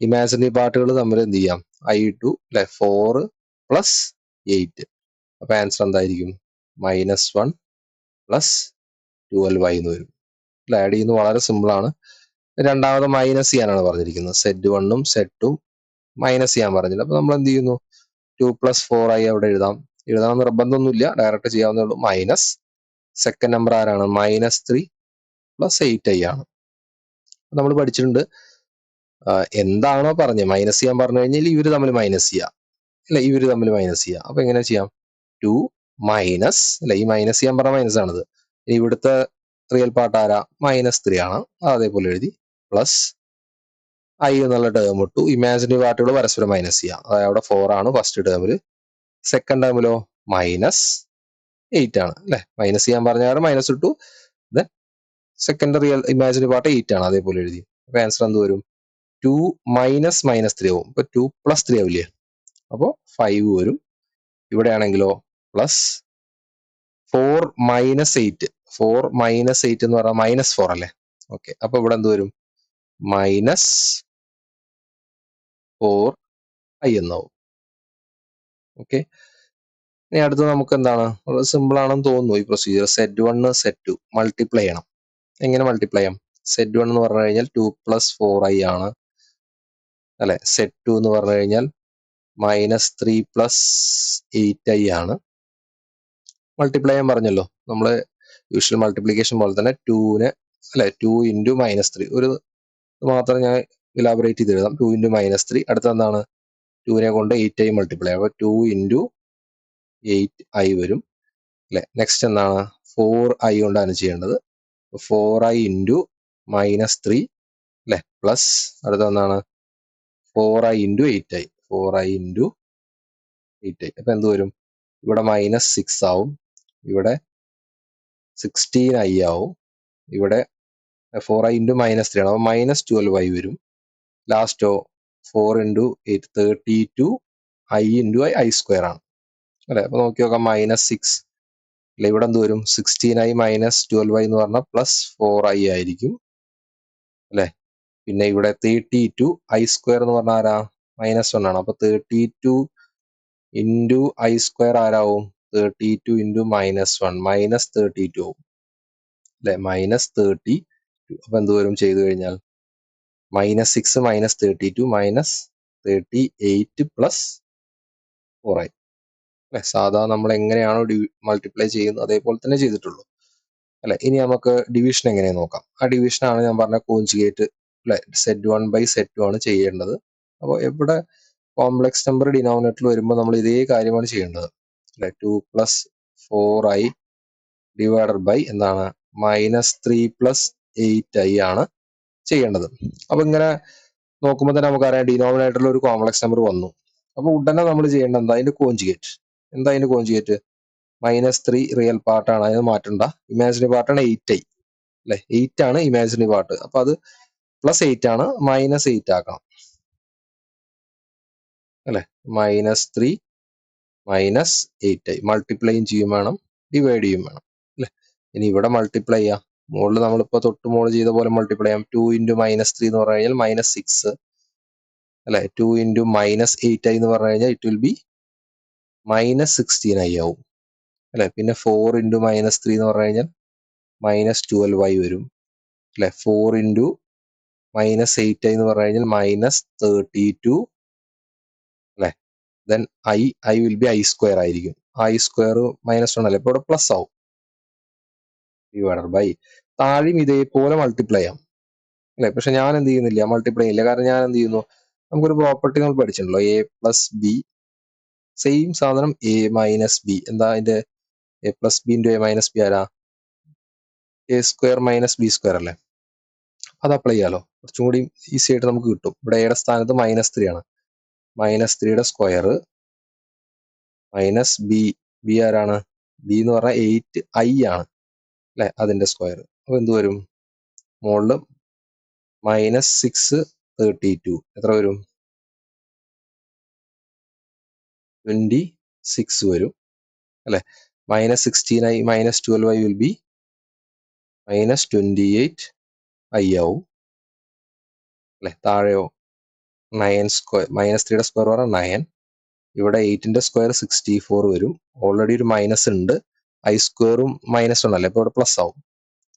ഇമാജിനറി പാർട്ടുകൾ തമ്മിൽ എന്ത് ചെയ്യാം? i2 അല്ലെ 4 + 8. അപ്പൊ ആൻസർ എന്തായിരിക്കും? -1 + 12i എന്ന് വരും. ആഡ് ചെയ്യുന്നത് വളരെ സിമ്പിൾ ആണ്. രണ്ടാമത് മൈനസ് ചെയ്യാനാണ് പറഞ്ഞിരിക്കുന്നത്. Z1 ഉം Z2 ഉം മൈനസ് ചെയ്യാൻ പറഞ്ഞില്ല. അപ്പൊ നമ്മൾ എന്ത് ചെയ്യുന്നു? 2 + 4i അവിടെ എഴുതാൻ നിർബന്ധമൊന്നുമില്ല, ഡയറക്റ്റ് ചെയ്യാവുന്നേ ഉള്ളൂ. മൈനസ് സെക്കൻഡ് നമ്പർ ആരാണ്? -3 + 8i ആണ്. നമ്മൾ പഠിച്ചിട്ടുണ്ട് എന്താണോ പറഞ്ഞത് മൈനസ് ചെയ്യാൻ പറഞ്ഞു കഴിഞ്ഞാൽ ഇവര് തമ്മിൽ മൈനസ് ചെയ്യുക അല്ലെ, ഇവര് തമ്മിൽ മൈനസ് ചെയ്യുക. അപ്പൊ എങ്ങനെ ചെയ്യാം? 2 മൈനസ് അല്ലെ, ഈ മൈനസ് ചെയ്യാൻ പറഞ്ഞ മൈനസ് ആണിത്. ഇനി ഇവിടുത്തെ റിയൽ പാർട്ട് ആരാ? -3 ആണ്. അതേപോലെ എഴുതി പ്ലസ് i എന്നുള്ള ടേം ഇട്ടു. ഇമാജിനറി പാർട്ടുകൾ പരസ്പരം മൈനസ് ചെയ്യാം. അതായത് അവിടെ 4 ആണ് ഫസ്റ്റ് ടേമില്. സെക്കൻഡ് ടേമിലോ -8 ആണ് അല്ലെ. മൈനസ് ചെയ്യാൻ പറഞ്ഞ കാരണം മൈനസ് ഇട്ടു. Then second real imaginary part 8 ആണ്. അതേപോലെ എഴുതി. അപ്പൊ ആൻസർ എന്ത് വരും? 2 - -3 ആവും. ഇപ്പൊ 2 + 3 ആവില്ലേ. അപ്പോ 5 വരും. ഇവിടെ ആണെങ്കിലോ പ്ലസ് 4 - 8. 4 - 8 എന്ന് പറഞ്ഞാൽ -4 അല്ലേ. ഓക്കെ, അപ്പൊ ഇവിടെ എന്ത് വരും? -4i എന്നാവും. ഓക്കെ, ഇനി അടുത്ത് നമുക്ക് എന്താണ്? വളരെ സിമ്പിൾ ആണെന്ന് തോന്നുന്നു ഈ പ്രൊസീജിയർ. Z1 Z2 മൾട്ടിപ്ലൈ ചെയ്യണം. എങ്ങനെ മൾട്ടിപ്ലൈ ചെയ്യാം? Z1 എന്ന് പറഞ്ഞു കഴിഞ്ഞാൽ 2 + 4i ആണ് അല്ലെ. Z2 എന്ന് പറഞ്ഞു കഴിഞ്ഞാൽ -3 + 8i ആണ്. മൾട്ടിപ്ലൈ ചെയ്യാൻ പറഞ്ഞല്ലോ. നമ്മൾ യൂഷ്വൽ മൾട്ടിപ്ലിക്കേഷൻ പോലെ തന്നെ 2നെ അല്ലെ 2 × -3 ഒരു മാത്രം ഞാൻ ഇലാബറേറ്റ് ചെയ്ത് എഴുതാം. 2 × -3 അടുത്ത എന്താണ്? 2നെ കൊണ്ട് 8i മൾട്ടിപ്ലൈ. അപ്പൊ 2 × 8i വരും അല്ലെ. നെക്സ്റ്റ് എന്താണ്? 4i കൊണ്ടാണ് ചെയ്യേണ്ടത്. 4i × -3 അല്ലെ പ്ലസ് അടുത്ത എന്താണ്? 4i × 8i. 4i × 8i. അപ്പൊ എന്ത് വരും? ഇവിടെ -6 ആവും. ഇവിടെ 16i ആവും. ഇവിടെ 4i ഇൻറ്റു -3 ആണ്. അപ്പോൾ -12i വരും. ലാസ്റ്റോ 4 into 8 32i into i square ആണ് അല്ലെ. അപ്പൊ നോക്കി നോക്കാം, -6 അല്ലെ. ഇവിടെ എന്ത് വരും? 16i -12i എന്ന് പറഞ്ഞാൽ +4i ആയിരിക്കും അല്ലെ. പിന്നെ ഇവിടെ 32i സ്ക്വയർ എന്ന് പറഞ്ഞാൽ ആരാ? -1 ആണ്. അപ്പൊ 32 ഇൻറ്റു i സ്ക്വയർ ആരാവും? 32 ഇൻറ്റു -1 -32 ആവും അല്ലെ. -32. അപ്പൊ എന്ത് വരും ചെയ്തു കഴിഞ്ഞാൽ? -6 -32 -38 +4i അല്ലെ. സാധാരണ നമ്മൾ എങ്ങനെയാണോ മൾട്ടിപ്ലൈ ചെയ്യുന്നത് അതേപോലെ തന്നെ ചെയ്തിട്ടുള്ളൂ അല്ലെ. ഇനി നമുക്ക് ഡിവിഷൻ എങ്ങനെ നോക്കാം. ആ ഡിവിഷൻ ആണ് ഞാൻ പറഞ്ഞ കോൺജുഗേറ്റ് അല്ലെ. Z1/Z2 ആണ് ചെയ്യേണ്ടത്. അപ്പോൾ ഇവിടെ കോംപ്ലക്സ് നമ്പർ ഡിനോമിനേറ്ററിൽ വരുമ്പോൾ നമ്മൾ ഇതേ കാര്യമാണ് ചെയ്യേണ്ടത് അല്ലെ. 2 + 4i ഡിവൈഡഡ് ബൈ എന്താണ്? -3 + 8i ആണ് ചെയ്യേണ്ടത്. അപ്പൊ ഇങ്ങനെ നോക്കുമ്പോൾ തന്നെ നമുക്കറിയാം ഡിനോമിനേറ്ററിൽ ഒരു കോംപ്ലക്സ് നമ്പർ വന്നു. അപ്പൊ ഉടനെ നമ്മൾ ചെയ്യേണ്ടത് എന്താ? അതിന്റെ കോൺജുഗേറ്റ്. എന്താ അതിന്റെ കോൺജുഗേറ്റ്? -3 റിയൽ പാർട്ടാണ്, അതിന് മാറ്റണ്ട. ഇമാജിനറി പാർട്ടാണ് 8i അല്ലെ. 8 ആണ് ഇമാജിനറി പാർട്ട്. അപ്പൊ അത് +8 ആണ്, -8 ആക്കണം അല്ലെ. -3 -8i മൾട്ടിപ്ലൈയും ചെയ്യും വേണം, ഡിവൈഡ് ചെയ്യും വേണം അല്ലെ. ഇനി ഇവിടെ മൾട്ടിപ്ലൈ ചെയ്യാം. മുകളിൽ നമ്മളിപ്പോ തൊട്ട് മുകളിൽ ചെയ്ത പോലെ മൾട്ടിപ്ലൈ ചെയ്യാം. 2 ഇൻറ്റു -3 എന്ന് പറഞ്ഞു കഴിഞ്ഞാൽ -6 അല്ലെ. 2 ഇൻറ്റു -8i എന്ന് പറഞ്ഞു കഴിഞ്ഞാൽ ഇറ്റ് വിൽ ബി -16i ആവും അല്ലെ. പിന്നെ 4 ഇൻറ്റു -3 എന്ന് പറഞ്ഞു കഴിഞ്ഞാൽ -12i വരും അല്ലെ. 4 ഇൻറ്റു -8i എന്ന് പറഞ്ഞു കഴിഞ്ഞാൽ -32 അല്ലെ. Then i will be i square ആയിരിക്കും. i സ്ക്വയർ -1 അല്ലെ. ഇപ്പൊ ഇവിടെ പ്ലസ് ആവും ഡിവൈഡഡ് ബൈ. താഴെയും ഇതേപോലെ മൾട്ടിപ്ലൈ ചെയ്യാം അല്ലെ. പക്ഷെ ഞാൻ എന്ത് ചെയ്യുന്നില്ല, മൾട്ടിപ്ലൈ ചെയ്യില്ല. കാരണം ഞാൻ എന്ത് ചെയ്യുന്നു, നമുക്കൊരു പ്രോപ്പർട്ടി നമ്മൾ പഠിച്ചിട്ടുണ്ടല്ലോ, a + b. സെയിം സാധനം a - b. എന്താ അതിന്റെ? a + b into a - b ആരാ? a സ്ക്വയർ - b സ്ക്വയർ അല്ലേ. അത് അപ്ലൈ ചെയ്യാലോ. കുറച്ചും കൂടി ഈസി ആയിട്ട് നമുക്ക് കിട്ടും. ഇവിടെ എയുടെ സ്ഥാനത്ത് -3 ആണ്. -3യുടെ സ്ക്വയർ -b ആരാണ്? b എന്ന് പറഞ്ഞാൽ 8i ആണ് അല്ലെ, അതിന്റെ സ്ക്വയർ. അപ്പൊ എന്ത് വരും? മുകളില് -6 32 എത്ര വരും? 26 വരും അല്ലെ. -16i -12i will be -28i ആവും അല്ലെ. താഴെയോ 9 സ്ക്വയർ, -3യുടെ സ്ക്വയർ പറഞ്ഞാൽ 9. ഇവിടെ 8ന്റെ സ്ക്വയർ 64 വരും. ഓൾറെഡി ഒരു മൈനസ് ഉണ്ട്, i സ്ക്വയറും -1 അല്ലേ. ഇപ്പൊ ഇവിടെ പ്ലസ് ആവും.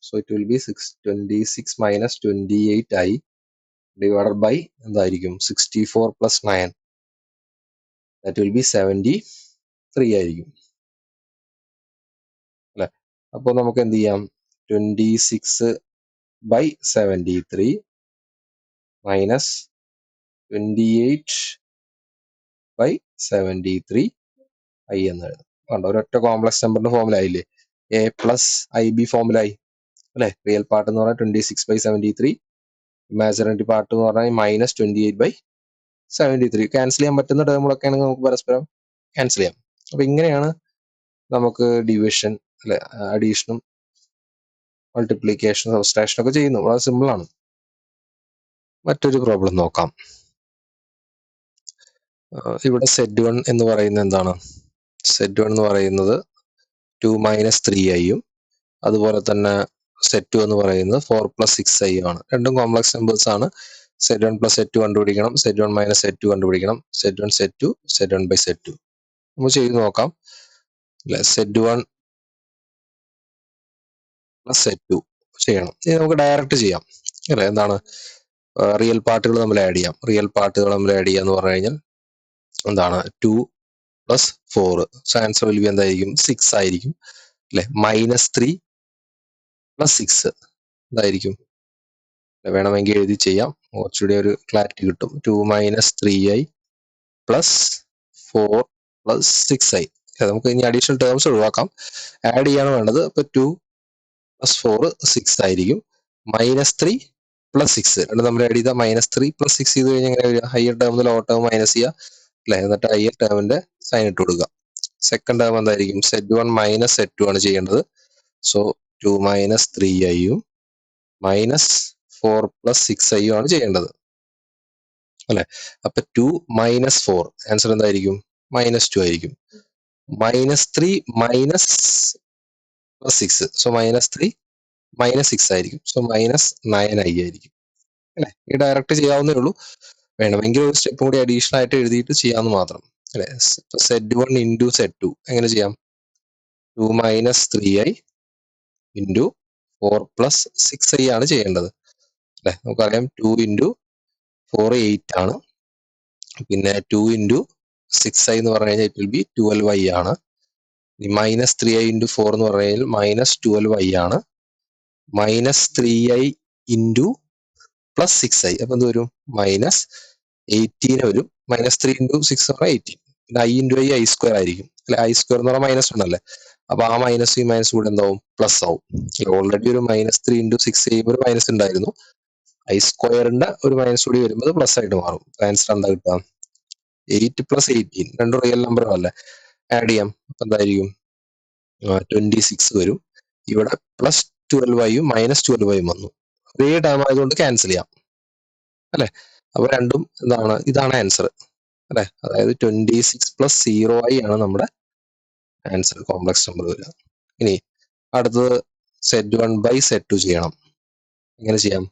So it will be 26 -28i divided by എന്തായിരിക്കും? 64 + 9 ദാറ്റ് വിൽ ബി 73 ആയിരിക്കും അല്ലെ. അപ്പോൾ നമുക്ക് എന്ത് ചെയ്യാം? 26/73 -28/73i എന്ന് എഴുതാം. കണ്ടോ, ഒരൊറ്റ കോംപ്ലക്സ് നമ്പറിന്റെ ഫോർമുല ആയില്ലേ. a + ib ഫോർമുല ആയി അല്ലെ. റിയൽ പാർട്ട് എന്ന് പറഞ്ഞാൽ 26/73, ഇമാജിനറി പാർട്ട് എന്ന് പറഞ്ഞാൽ -28/73. ക്യാൻസൽ ചെയ്യാൻ പറ്റുന്ന ടേമുകളൊക്കെ ആണെങ്കിൽ നമുക്ക് പരസ്പരം ക്യാൻസൽ ചെയ്യാം. അപ്പൊ ഇങ്ങനെയാണ് നമുക്ക് ഡിവിഷൻ അല്ലെ, അഡീഷനും മൾട്ടിപ്ലിക്കേഷൻ സബ്സ്ട്രാക്ഷൻ ഒക്കെ ചെയ്യുന്നു. വളരെ സിമ്പിൾ ആണ്. മറ്റൊരു പ്രോബ്ലം നോക്കാം. ഇവിടെ Z1 എന്ന് പറയുന്നത് എന്താണ്? Z1 എന്ന് പറയുന്നത് 2 - 3iയും അതുപോലെ തന്നെ Z2 എന്ന് പറയുന്നത് 4 + 6i ആണ്. രണ്ടും കോംപ്ലക്സ് നമ്പേഴ്സ് ആണ്. Z1 + Z2 കണ്ടുപിടിക്കണം, Z1 - Z2 കണ്ടുപിടിക്കണം. Z1 Z2 Z1/Z2 നമുക്ക് ചെയ്ത് നോക്കാം അല്ലെ. Z1 + Z2 ചെയ്യണം. ഇനി നമുക്ക് ഡയറക്റ്റ് ചെയ്യാം അല്ലെ. എന്താണ്? റിയൽ പാർട്ടുകൾ നമ്മൾ ആഡ് ചെയ്യാം. റിയൽ പാർട്ടുകൾ നമ്മൾ ആഡ് ചെയ്യാന്ന് പറഞ്ഞു കഴിഞ്ഞാൽ എന്താണ്? 2 + 4. ആൻസർ വിൽ ബി എന്തായിരിക്കും? 6 ആയിരിക്കും അല്ലെ. -3 + 6 എന്തായിരിക്കും? വേണമെങ്കിൽ എഴുതി ചെയ്യാം, കുറച്ചുകൂടി ഒരു ക്ലാരിറ്റി കിട്ടും. 2 - 3i + 4 + 6i. നമുക്ക് ഇനി അഡീഷണൽ ടേംസ് ഒഴിവാക്കാം, ആഡ് ചെയ്യാണ് വേണ്ടത്. അപ്പൊ 2 + 4 6 ആയിരിക്കും. -3 + 6 രണ്ട് നമ്മൾ ആഡ് ചെയ്താൽ -3 + 6 ചെയ്ത് കഴിഞ്ഞാൽ എങ്ങനെ വരിക? Higher term lower term minus ചെയ്യുക അല്ലെ. എന്നിട്ട് ഹയർ ടേമിന്റെ സൈൻ ഇട്ട് കൊടുക്കുക. സെക്കൻഡ് ടേം എന്തായിരിക്കും? Z1 മൈനസ് Z2 ആണ് ചെയ്യേണ്ടത്. So 2 minus 3i minus 4 plus 6i ആണ് ചെയ്യേണ്ടത് അല്ലെ. അപ്പൊ 2 മൈനസ് 4 ആൻസർ എന്തായിരിക്കും? -2 ആയിരിക്കും. -3 മൈനസ് പ്ലസ് 6, സോ -3 -6 ആയിരിക്കും. സോ -9i ആയിരിക്കും അല്ലെ. ഈ ഡയറക്റ്റ് ചെയ്യാവുന്നേ ഉള്ളൂ. വേണമെങ്കിൽ ഒരു സ്റ്റെപ്പ് കൂടി അഡീഷണൽ ആയിട്ട് എഴുതിയിട്ട് ചെയ്യാമെന്ന് മാത്രം അല്ലെ. Z1 ഇൻറ്റു Z2 എങ്ങനെ ചെയ്യാം? 2 minus 3i into 4 plus 6i ആണ് ചെയ്യേണ്ടത് അല്ലെ. നമുക്കറിയാം 2 ഇൻറ്റു 4 8 ആണ്. പിന്നെ 2 ഇൻറ്റു 6i എന്ന് പറഞ്ഞു കഴിഞ്ഞാൽ ഇറ്റ് വിൽ ബി 12i ആണ്. -3i ഇൻറ്റു 4 എന്ന് പറഞ്ഞു കഴിഞ്ഞാൽ -12i ആണ്. -3i ഇൻറ്റു പ്ലസ് 6i അപ്പൊ എന്ത് വരും? -18 വരും. -3 ഇൻറ്റു 6 എന്ന് പറഞ്ഞാൽ 18. പിന്നെ i ഇൻറ്റു i i² ആയിരിക്കും അല്ലെ. i² എന്ന് പറഞ്ഞാൽ -1 അല്ലേ. അപ്പൊ ആ മൈനസ് ഈ മൈനസ് കൂടെ എന്താവും? പ്ലസ് ആവും. ഓൾറെഡി ഒരു -3 ഇൻറ്റു 6 ചെയ്യുമ്പോൾ ഒരു മൈനസ് ഉണ്ടായിരുന്നു. i² ഒരു മൈനസ് കൂടി വരുമ്പോൾ പ്ലസ് ആയിട്ട് മാറും. ആൻസർ എന്താ കിട്ടാം? 8 പ്ലസ് 18 രണ്ടും റിയൽ നമ്പറും അല്ലേ. ആഡ് ചെയ്യാം. അപ്പൊ എന്തായിരിക്കും? 26 വരും. ഇവിടെ പ്ലസ് 12i -12i വന്നു. ഒരേ ടേം ആയതുകൊണ്ട് ക്യാൻസൽ ചെയ്യാം അല്ലെ. അപ്പൊ രണ്ടും എന്താണ്? ഇതാണ് ആൻസർ അല്ലെ. അതായത് 26 പ്ലസ് 0i ആണ് നമ്മുടെ ആൻസർ, കോംപ്ലക്സ് നമ്പർ വരിക. ഇനി അടുത്തത് Z1 ബൈ Z2 ചെയ്യണം. എങ്ങനെ ചെയ്യാം?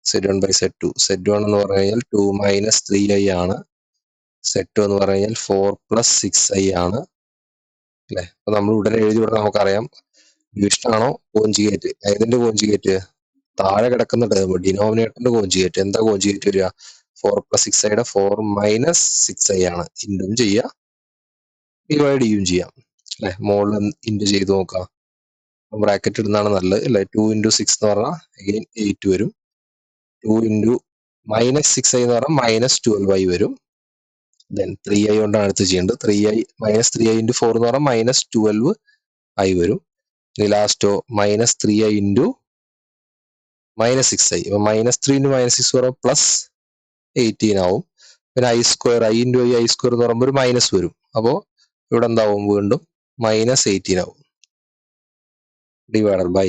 Z1 by Z2. Z1 എന്ന് പറഞ്ഞു കഴിഞ്ഞാൽ 2 മൈനസ് 3i ആണ്. Z2 എന്ന് പറഞ്ഞു കഴിഞ്ഞാൽ 4 പ്ലസ് 6i ആണ് അല്ലെ. അപ്പൊ നമ്മൾ ഉടനെ എഴുതി വിടാൻ നമുക്കറിയാം. ഡിവിഷൻ ആണോ കോഞ്ചുഗേറ്റ്? ഏതിന്റെ കോഞ്ചുഗേറ്റ്? താഴെ കിടക്കുന്ന ടേം ഡിനോമിനേറ്ററിന്റെ കോഞ്ചുഗേറ്റ്. എന്താ കോഞ്ചുഗേറ്റ് വരിക? 4 പ്ലസ് 6iയുടെ 4 മൈനസ് 6i ആണ്. ഇൻറ്റും ചെയ്യാം, ഡിവൈഡ് ചെയ്യും ചെയ്യാം അല്ലെ. മുകളിൽ ഇൻറ്റു ചെയ്ത് നോക്കാം. ബ്രാക്കറ്റ് ഇടുന്നതാണ് നല്ലത് അല്ലെ. 2 ഇൻറ്റു 6 എന്ന് പറഞ്ഞാൽ അഗെയിൻ 8 വരും. 2 ഇൻറ്റു -6i എന്ന് പറഞ്ഞാൽ -12i വരും. ദെൻ 3i കൊണ്ടാണ് അടുത്ത് ചെയ്യേണ്ടത്. -3i ഇൻറ്റു 4 എന്ന് പറഞ്ഞാൽ -12i വരും. ഇനി ലാസ്റ്റോ -3i ഇൻറ്റു -6i. അപ്പൊ -3 ഇൻറ്റു -6 പറഞ്ഞാൽ പ്ലസ് 18 ആവും. പിന്നെ i² i into i i² എന്ന് പറയുമ്പോൾ ഒരു മൈനസ് വരും. അപ്പോ ഇവിടെ എന്താവും? വീണ്ടും -18 ആവും. ഡിവൈഡഡ് ബൈ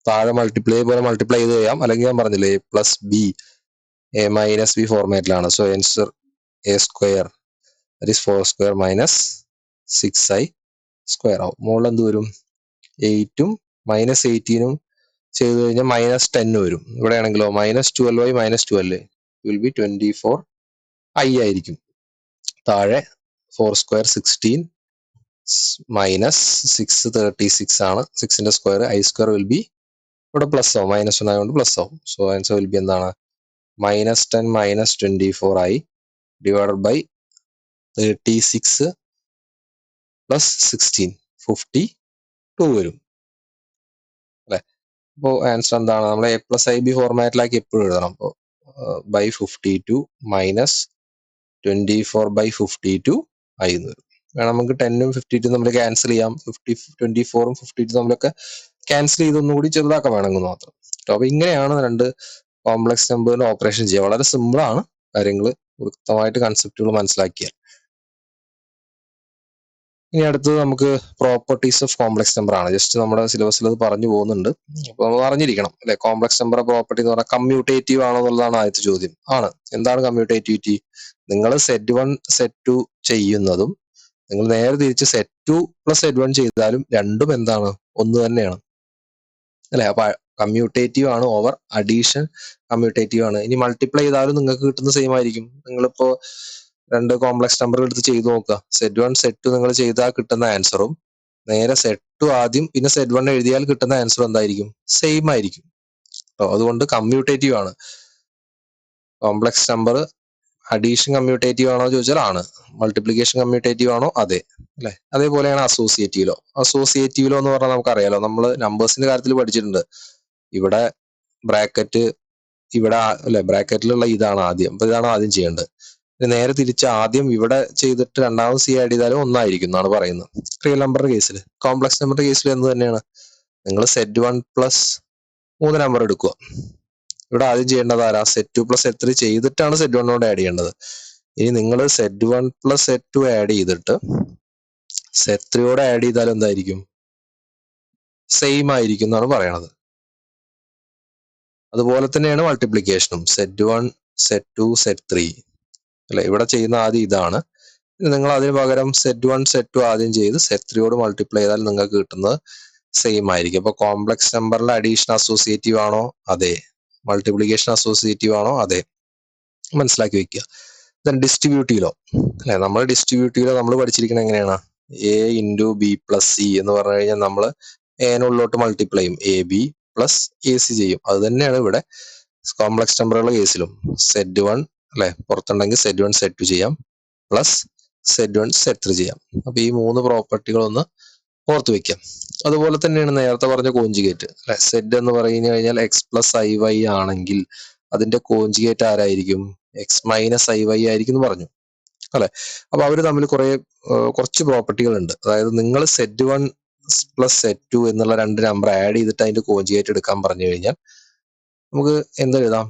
താഴെ മൾട്ടിപ്ലൈ പോലെ മൾട്ടിപ്ലൈ ചെയ്ത് ചെയ്യാം. അല്ലെങ്കിൽ ഞാൻ പറഞ്ഞില്ലേ plus b a minus b ഫോർമാറ്റിലാണ്. So answer a² that is 4² minus 6i² ആവും. മുകളിൽ എന്ത് വരും? 8ഉം -18ഉം ചെയ്ത് കഴിഞ്ഞാൽ -10 വരും. ഇവിടെ ആണെങ്കിലോ -12i -12 വിൽ ബി 24i ആയിരിക്കും. താഴെ 4² 16 മൈനസ് 6 36 ആണ്. 6ന്റെ സ്ക്വയർ i² വിൽ ബി ഇവിടെ പ്ലസ് ആവും. -1 ആയതുകൊണ്ട് പ്ലസ് ആവും. സോ ആൻസർ വിൽ ബി എന്താണ്? -10 minus 24i divided by 36 plus 16 52 വരും അല്ലെ. അപ്പോൾ ആൻസർ എന്താണ്? നമ്മൾ a+ib ഫോർമാറ്റിലാക്കി എപ്പോഴും എഴുതണം. അപ്പോൾ ബൈ 52 മൈനസ് 24 ബൈ 52 ആയി എന്ന് വരും. നമുക്ക് 10ഉം 52 നമ്മൾ ക്യാൻസൽ ചെയ്യാം. 24ഉം 52 നമ്മളൊക്കെ ക്യാൻസൽ ചെയ്ത് ഒന്നുകൂടി ചെറുതാക്കാൻ വേണമെങ്കിൽ മാത്രം. അപ്പൊ ഇങ്ങനെയാണ് രണ്ട് കോംപ്ലക്സ് നമ്പറിന്റെ ഓപ്പറേഷൻ ചെയ്യുക. വളരെ സിമ്പിൾ ആണ് കാര്യങ്ങൾ, വ്യക്തമായിട്ട് കൺസെപ്റ്റുകൾ മനസ്സിലാക്കിയാൽ. ഇനി അടുത്തത് നമുക്ക് പ്രോപ്പർട്ടീസ് ഓഫ് കോംപ്ലക്സ് നമ്പർ ആണ്. ജസ്റ്റ് നമ്മുടെ സിലബസിൽ അത് പറഞ്ഞു പോകുന്നുണ്ട്. അപ്പൊ നമ്മൾ അറിഞ്ഞിരിക്കണം അല്ലെ. കോംപ്ലക്സ് നമ്പർ പ്രോപ്പർട്ടി എന്ന് പറഞ്ഞാൽ കമ്മ്യൂട്ടേറ്റീവ് ആണോ എന്നുള്ളതാണ് ആദ്യത്തെ ചോദ്യം. ആണ്. എന്താണ് കമ്മ്യൂട്ടേറ്റിവിറ്റി? നിങ്ങൾ Z1 Z2 ചെയ്യുന്നതും നിങ്ങൾ നേരെ തിരിച്ച് Z2 പ്ലസ് Z1 ചെയ്താലും രണ്ടും എന്താണ്? ഒന്ന് തന്നെയാണ് അല്ലെ. അപ്പൊ കമ്മ്യൂട്ടേറ്റീവ് ആണ് ഓവർ അഡീഷൻ കമ്മ്യൂട്ടേറ്റീവ് ആണ്. ഇനി മൾട്ടിപ്ലൈ ചെയ്താലും നിങ്ങൾക്ക് കിട്ടുന്ന സെയിം ആയിരിക്കും. നിങ്ങളിപ്പോ രണ്ട് കോംപ്ലക്സ് നമ്പർ എടുത്ത് ചെയ്ത് നോക്കുക. Z1 Z2 നിങ്ങൾ ചെയ്താൽ കിട്ടുന്ന ആൻസറും നേരെ Z2 ആദ്യം പിന്നെ Z1 എഴുതിയാൽ കിട്ടുന്ന ആൻസറും എന്തായിരിക്കും? സെയിം ആയിരിക്കും. അതുകൊണ്ട് കമ്മ്യൂട്ടേറ്റീവ് ആണ്. കോംപ്ലക്സ് നമ്പർ അഡീഷൻ കമ്മ്യൂട്ടേറ്റീവ് ആണോ ചോദിച്ചാൽ ആണ്. മൾട്ടിപ്ലിക്കേഷൻ കമ്മ്യൂട്ടേറ്റീവ് ആണോ? അതെ അല്ലെ. അതേപോലെയാണ് അസോസിയേറ്റീവിലോ. അസോസിയേറ്റീവിലോ എന്ന് പറഞ്ഞാൽ നമുക്കറിയാലോ, നമ്മൾ നമ്പേഴ്സിന്റെ കാര്യത്തിൽ പഠിച്ചിട്ടുണ്ട്. ഇവിടെ ബ്രാക്കറ്റ് ഇവിടെ അല്ലെ, ബ്രാക്കറ്റിലുള്ള ഇതാണ് ആദ്യം. അപ്പൊ ഇതാണ് ആദ്യം ചെയ്യേണ്ടത്. നേരെ തിരിച്ച് ആദ്യം ഇവിടെ ചെയ്തിട്ട് രണ്ടാമത് സി ആഡ് ചെയ്താലും ഒന്നായിരിക്കും എന്നാണ് പറയുന്നത് റിയൽ നമ്പറിന്റെ കേസിൽ. കോംപ്ലക്സ് നമ്പറിന്റെ കേസിൽ എന്ത് തന്നെയാണ്? നിങ്ങൾ Z1 പ്ലസ് 3 നമ്പർ എടുക്കുക. ഇവിടെ ആദ്യം ചെയ്യേണ്ടത് ആരാ? Z2 പ്ലസ് Z3 ചെയ്തിട്ടാണ് Z1 ആഡ് ചെയ്യേണ്ടത്. ഇനി നിങ്ങൾ Z1 പ്ലസ് Z2 ആഡ് ചെയ്തിട്ട് സെറ്റ് 3യോട് ആഡ് ചെയ്താൽ എന്തായിരിക്കും? സെയിം ആയിരിക്കും എന്നാണ് പറയണത്. അതുപോലെ തന്നെയാണ് മൾട്ടിപ്ലിക്കേഷനും. സെറ്റ് 1, സെറ്റ് 2, സെറ്റ് 3 അല്ലെ? ഇവിടെ ചെയ്യുന്ന ആദ്യം ഇതാണ്. നിങ്ങൾ അതിന് പകരം സെറ്റ് 1, സെറ്റ് 2 ആദ്യം ചെയ്ത് സെറ്റ് 3യോട് മൾട്ടിപ്ലൈ ചെയ്താൽ നിങ്ങൾക്ക് കിട്ടുന്നത് സെയിം ആയിരിക്കും. അപ്പൊ കോംപ്ലക്സ് നമ്പറിലെ അഡീഷൻ അസോസിയേറ്റീവ് ആണോ? അതെ. മൾട്ടിപ്ലിക്കേഷൻ അസോസിയേറ്റീവ് ആണോ? അതെ. മനസ്സിലാക്കി വെക്കുക. ദെൻ ഡിസ്ട്രിബ്യൂട്ടീവിലോ അല്ലെ? നമ്മൾ ഡിസ്ട്രിബ്യൂട്ടീവിലോ നമ്മൾ പഠിച്ചിരിക്കുന്നത് എങ്ങനെയാണ്? A into B plus C എന്ന് പറഞ്ഞു കഴിഞ്ഞാൽ നമ്മൾ എനുള്ളിലോട്ട് മൾട്ടിപ്ലൈ ചെയ്യും. A B plus A C ചെയ്യും. അത് തന്നെയാണ് ഇവിടെ കോംപ്ലക്സ് നമ്പറുകളുടെ കേസിലും. സെറ്റ് 1 അല്ലെ പുറത്തുണ്ടെങ്കിൽ സെറ്റ് 1 സെറ്റ് 2 ചെയ്യാം, പ്ലസ് സെറ്റ് 1 സെറ്റ് 3 ചെയ്യാം. അപ്പൊ ഈ 3 പ്രോപ്പർട്ടികളൊന്ന് ഓർത്ത് വെക്കാം. അതുപോലെ തന്നെയാണ് നേരത്തെ പറഞ്ഞ കോഞ്ചുഗേറ്റ് അല്ലെ? സെറ്റ് എന്ന് പറഞ്ഞു കഴിഞ്ഞാൽ എക്സ് പ്ലസ് ഐ വൈ ആണെങ്കിൽ അതിന്റെ കോഞ്ചുഗേറ്റ് ആരായിരിക്കും? എക്സ് മൈനസ് ഐ വൈ ആയിരിക്കും എന്ന് പറഞ്ഞു അല്ലെ? അപ്പൊ അവര് തമ്മിൽ കുറച്ച് പ്രോപ്പർട്ടികൾ ഉണ്ട്. അതായത് നിങ്ങൾ സെറ്റ് 1 പ്ലസ് സെറ്റ് 2 എന്നുള്ള രണ്ട് നമ്പർ ആഡ് ചെയ്തിട്ട് അതിന്റെ കോഞ്ചുഗേറ്റ് എടുക്കാൻ പറഞ്ഞു കഴിഞ്ഞാൽ നമുക്ക് എന്തെഴുതാം?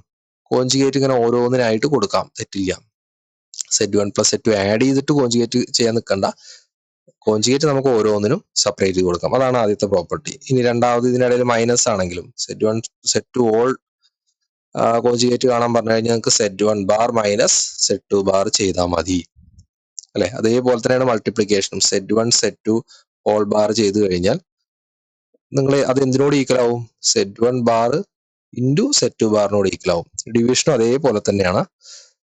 കോഞ്ചുഗേറ്റ് ഇങ്ങനെ ഓരോന്നിനായിട്ട് കൊടുക്കാം, തെറ്റില്ല. സെറ്റ് 1 പ്ലസ് സെറ്റ് 2 ആഡ് ചെയ്തിട്ട് കോഞ്ചുഗേറ്റ് ചെയ്യാൻ നിൽക്കണ്ട. കോഞ്ചുഗേറ്റ് നമുക്ക് ഓരോന്നിനും സെപ്പറേറ്റ് ചെയ്ത് കൊടുക്കാം. അതാണ് ആദ്യത്തെ പ്രോപ്പർട്ടി. ഇനി രണ്ടാമത് ഇതിനിടയിൽ മൈനസ് ആണെങ്കിലും സെറ്റ് 1 സെറ്റ് 2 ഓൾ കോഞ്ചുഗേറ്റ് കാണാൻ പറഞ്ഞു കഴിഞ്ഞാൽ നിങ്ങൾക്ക് set 1 bar minus set 2 bar ചെയ്താൽ മതി അല്ലെ? അതേപോലെ തന്നെയാണ് മൾട്ടിപ്ലിക്കേഷനും. സെറ്റ് 1 സെറ്റ് 2 ഓൾ ബാർ ചെയ്ത് കഴിഞ്ഞാൽ നിങ്ങൾ അത് എന്തിനോട് ഈക്വൽ ആവും? സെറ്റ് 1 ബാർ ഇൻറ്റു സെറ്റ് 2 ബാറിനോട് ഈക്വൽ ആവും. ഡിവിഷനും അതേപോലെ തന്നെയാണ്.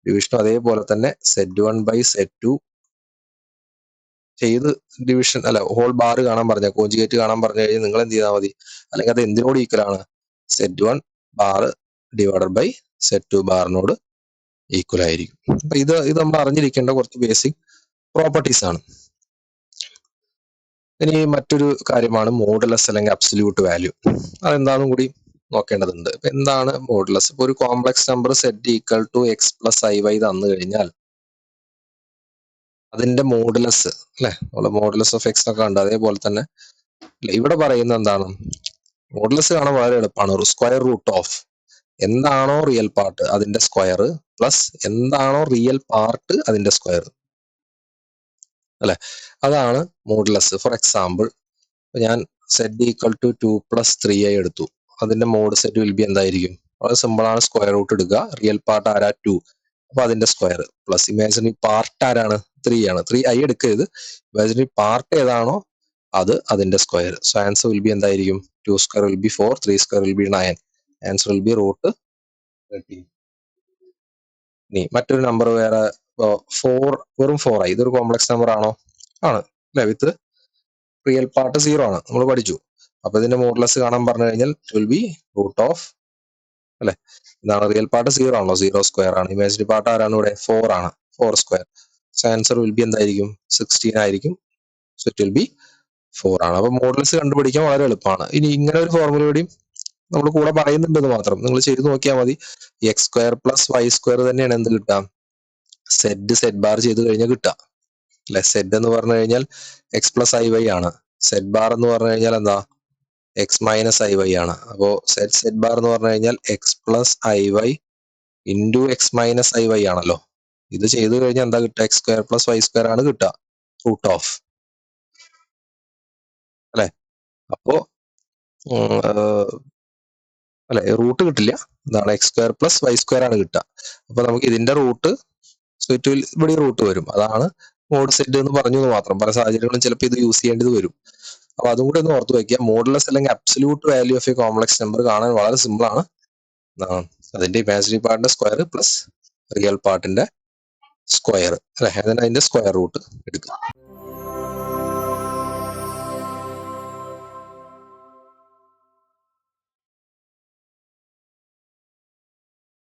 ഡിവിഷനും അതേപോലെ തന്നെ സെറ്റ് 1 ബൈ സെറ്റ് 2 ചെയ്ത് ഡിവിഷൻ അല്ല ഹോൾ ബാർ കാണാൻ പറഞ്ഞ കോഞ്ചുഗേറ്റ് കാണാൻ പറഞ്ഞു കഴിഞ്ഞാൽ നിങ്ങൾ എന്ത് ചെയ്താൽ മതി? അല്ലെങ്കിൽ അത് എന്തിനോട് ഈക്വൽ ആണ്? Set 1 bar divided by set 2 ബാറിനോട് ഈക്വൽ ആയിരിക്കും. അപ്പൊ ഇത് നമ്മൾ അറിഞ്ഞിരിക്കേണ്ട കുറച്ച് ബേസിക് പ്രോപ്പർട്ടീസ് ആണ്. ഇനി മറ്റൊരു കാര്യമാണ് മോഡുലസ് അല്ലെങ്കിൽ അബ്സല്യൂട്ട് വാല്യൂ. അതെന്താണെന്നും കൂടി നോക്കേണ്ടതുണ്ട്. ഇപ്പൊ എന്താണ് മോഡുലസ്? ഇപ്പൊ ഒരു complex number z equal to x plus i y തന്നു കഴിഞ്ഞാൽ അതിന്റെ മോഡുലസ് അല്ലെ? നമ്മള് മോഡുലസ് ഓഫ് എക്സ് ഒക്കെ ഉണ്ട്. അതേപോലെ തന്നെ ഇവിടെ പറയുന്നത് എന്താണ്? മോഡുലസ് കാണാൻ വളരെ എളുപ്പമാണ്. സ്ക്വയർ റൂട്ട് ഓഫ് എന്താണോ റിയൽ പാർട്ട് അതിന്റെ സ്ക്വയർ പ്ലസ് എന്താണോ റിയൽ പാർട്ട് അതിന്റെ സ്ക്വയർ അല്ലെ? അതാണ് മോഡുലസ്. ഫോർ എക്സാമ്പിൾ ഞാൻ z equal to 2 plus 3i എടുത്തു. അതിന്റെ മോഡ് സെറ്റ് വിൽ ബി എന്തായിരിക്കും? വളരെ സിമ്പിൾ ആണ്. സ്ക്വയർ റൂട്ട് എടുക്കുക. റിയൽ പാർട്ട് ആരാ? 2. അപ്പൊ അതിന്റെ സ്ക്വയർ പ്ലസ് ഇമാജിനറി പാർട്ട് ആരാണ്? 3 ആണ്. 3i എടുക്കരുത്. ഇമാജിനറി പാർട്ട് ഏതാണോ അത് അതിന്റെ square. So answer will be എന്തായിരിക്കും? 2 square will be 4, 3 square will be 9. Answer will be root 13. ഇനി മറ്റൊരു നമ്പർ വേറെ 4 വെറും 4i. ഇതൊരു കോംപ്ലക്സ് നമ്പർ ആണോ? ആണ് അല്ലെ? വിത്ത് റിയൽ പാർട്ട് 0 ആണ്, നമ്മൾ പഠിച്ചു. അപ്പൊ ഇതിന്റെ മോഡുലസ് കാണാൻ പറഞ്ഞു കഴിഞ്ഞാൽ it will be root of അല്ലെ? എന്താണ്? റിയൽ പാർട്ട് 0 ആണല്ലോ, 0 സ്ക്വയർ ആണ്. ഇമാജിനറി പാർട്ട് ആരാണ് ഇവിടെ? 4 ആണ്, 4 square. So answer will be എന്തായിരിക്കും? 16 ആയിരിക്കും. സോ ഇറ്റ് വിൽ ബി 4 ആണ്. അപ്പൊ മോഡുലസ് കണ്ടുപിടിക്കാൻ വളരെ എളുപ്പമാണ്. ഇനി ഇങ്ങനെ ഒരു ഫോർമുലയോടെയും നമ്മൾ കൂടെ പറയുന്നുണ്ടെന്ന് മാത്രം. നിങ്ങൾ ചെയ്ത് നോക്കിയാൽ മതി. X square plus y square തന്നെയാണ് എന്ത് കിട്ടാം? സെറ്റ് ബാർ ചെയ്ത് കഴിഞ്ഞാൽ കിട്ടുക അല്ലെ? സെറ്റ് എന്ന് പറഞ്ഞു കഴിഞ്ഞാൽ എക്സ് പ്ലസ് ഐ വൈ ആണ്. സെറ്റ് ബാർ എന്ന് പറഞ്ഞു കഴിഞ്ഞാൽ എന്താ? എക്സ് മൈനസ് ഐ വൈ ആണ്. അപ്പോ സെറ്റ് ബാർ എന്ന് പറഞ്ഞു കഴിഞ്ഞാൽ x plus i y into x minus i y ആണല്ലോ. ഇത് ചെയ്ത് കഴിഞ്ഞാൽ എന്താ കിട്ടുക? X square plus y square ആണ് കിട്ടുക, റൂട്ട് ഓഫ് അല്ലെ? അപ്പോ അല്ലെ റൂട്ട് കിട്ടില്ല. എന്താണ്? X square plus y square ആണ് കിട്ടുക. അപ്പൊ നമുക്ക് ഇതിന്റെ റൂട്ട് ഇവിടെ റൂട്ട് വരും. അതാണ് മോഡ് സെറ്റ് എന്ന് പറഞ്ഞു മാത്രം. പല സാഹചര്യങ്ങളും ചിലപ്പോൾ ഇത് യൂസ് ചെയ്യേണ്ടത് വരും. അപ്പൊ അതും കൂടി ഒന്ന് ഓർത്ത് വെക്കുക. മോഡുലസ് അല്ലെങ്കിൽ absolute value of a complex number കാണാൻ വളരെ സിമ്പിൾ ആണ്. അതിന്റെ ഇമാജിനറി പാർട്ടിന്റെ സ്ക്വയർ പ്ലസ് റിയൽ പാർട്ടിന്റെ സ്ക്വയർ അല്ലെ? അതിന്റെ സ്ക്വയർ റൂട്ട് എടുക്കുക.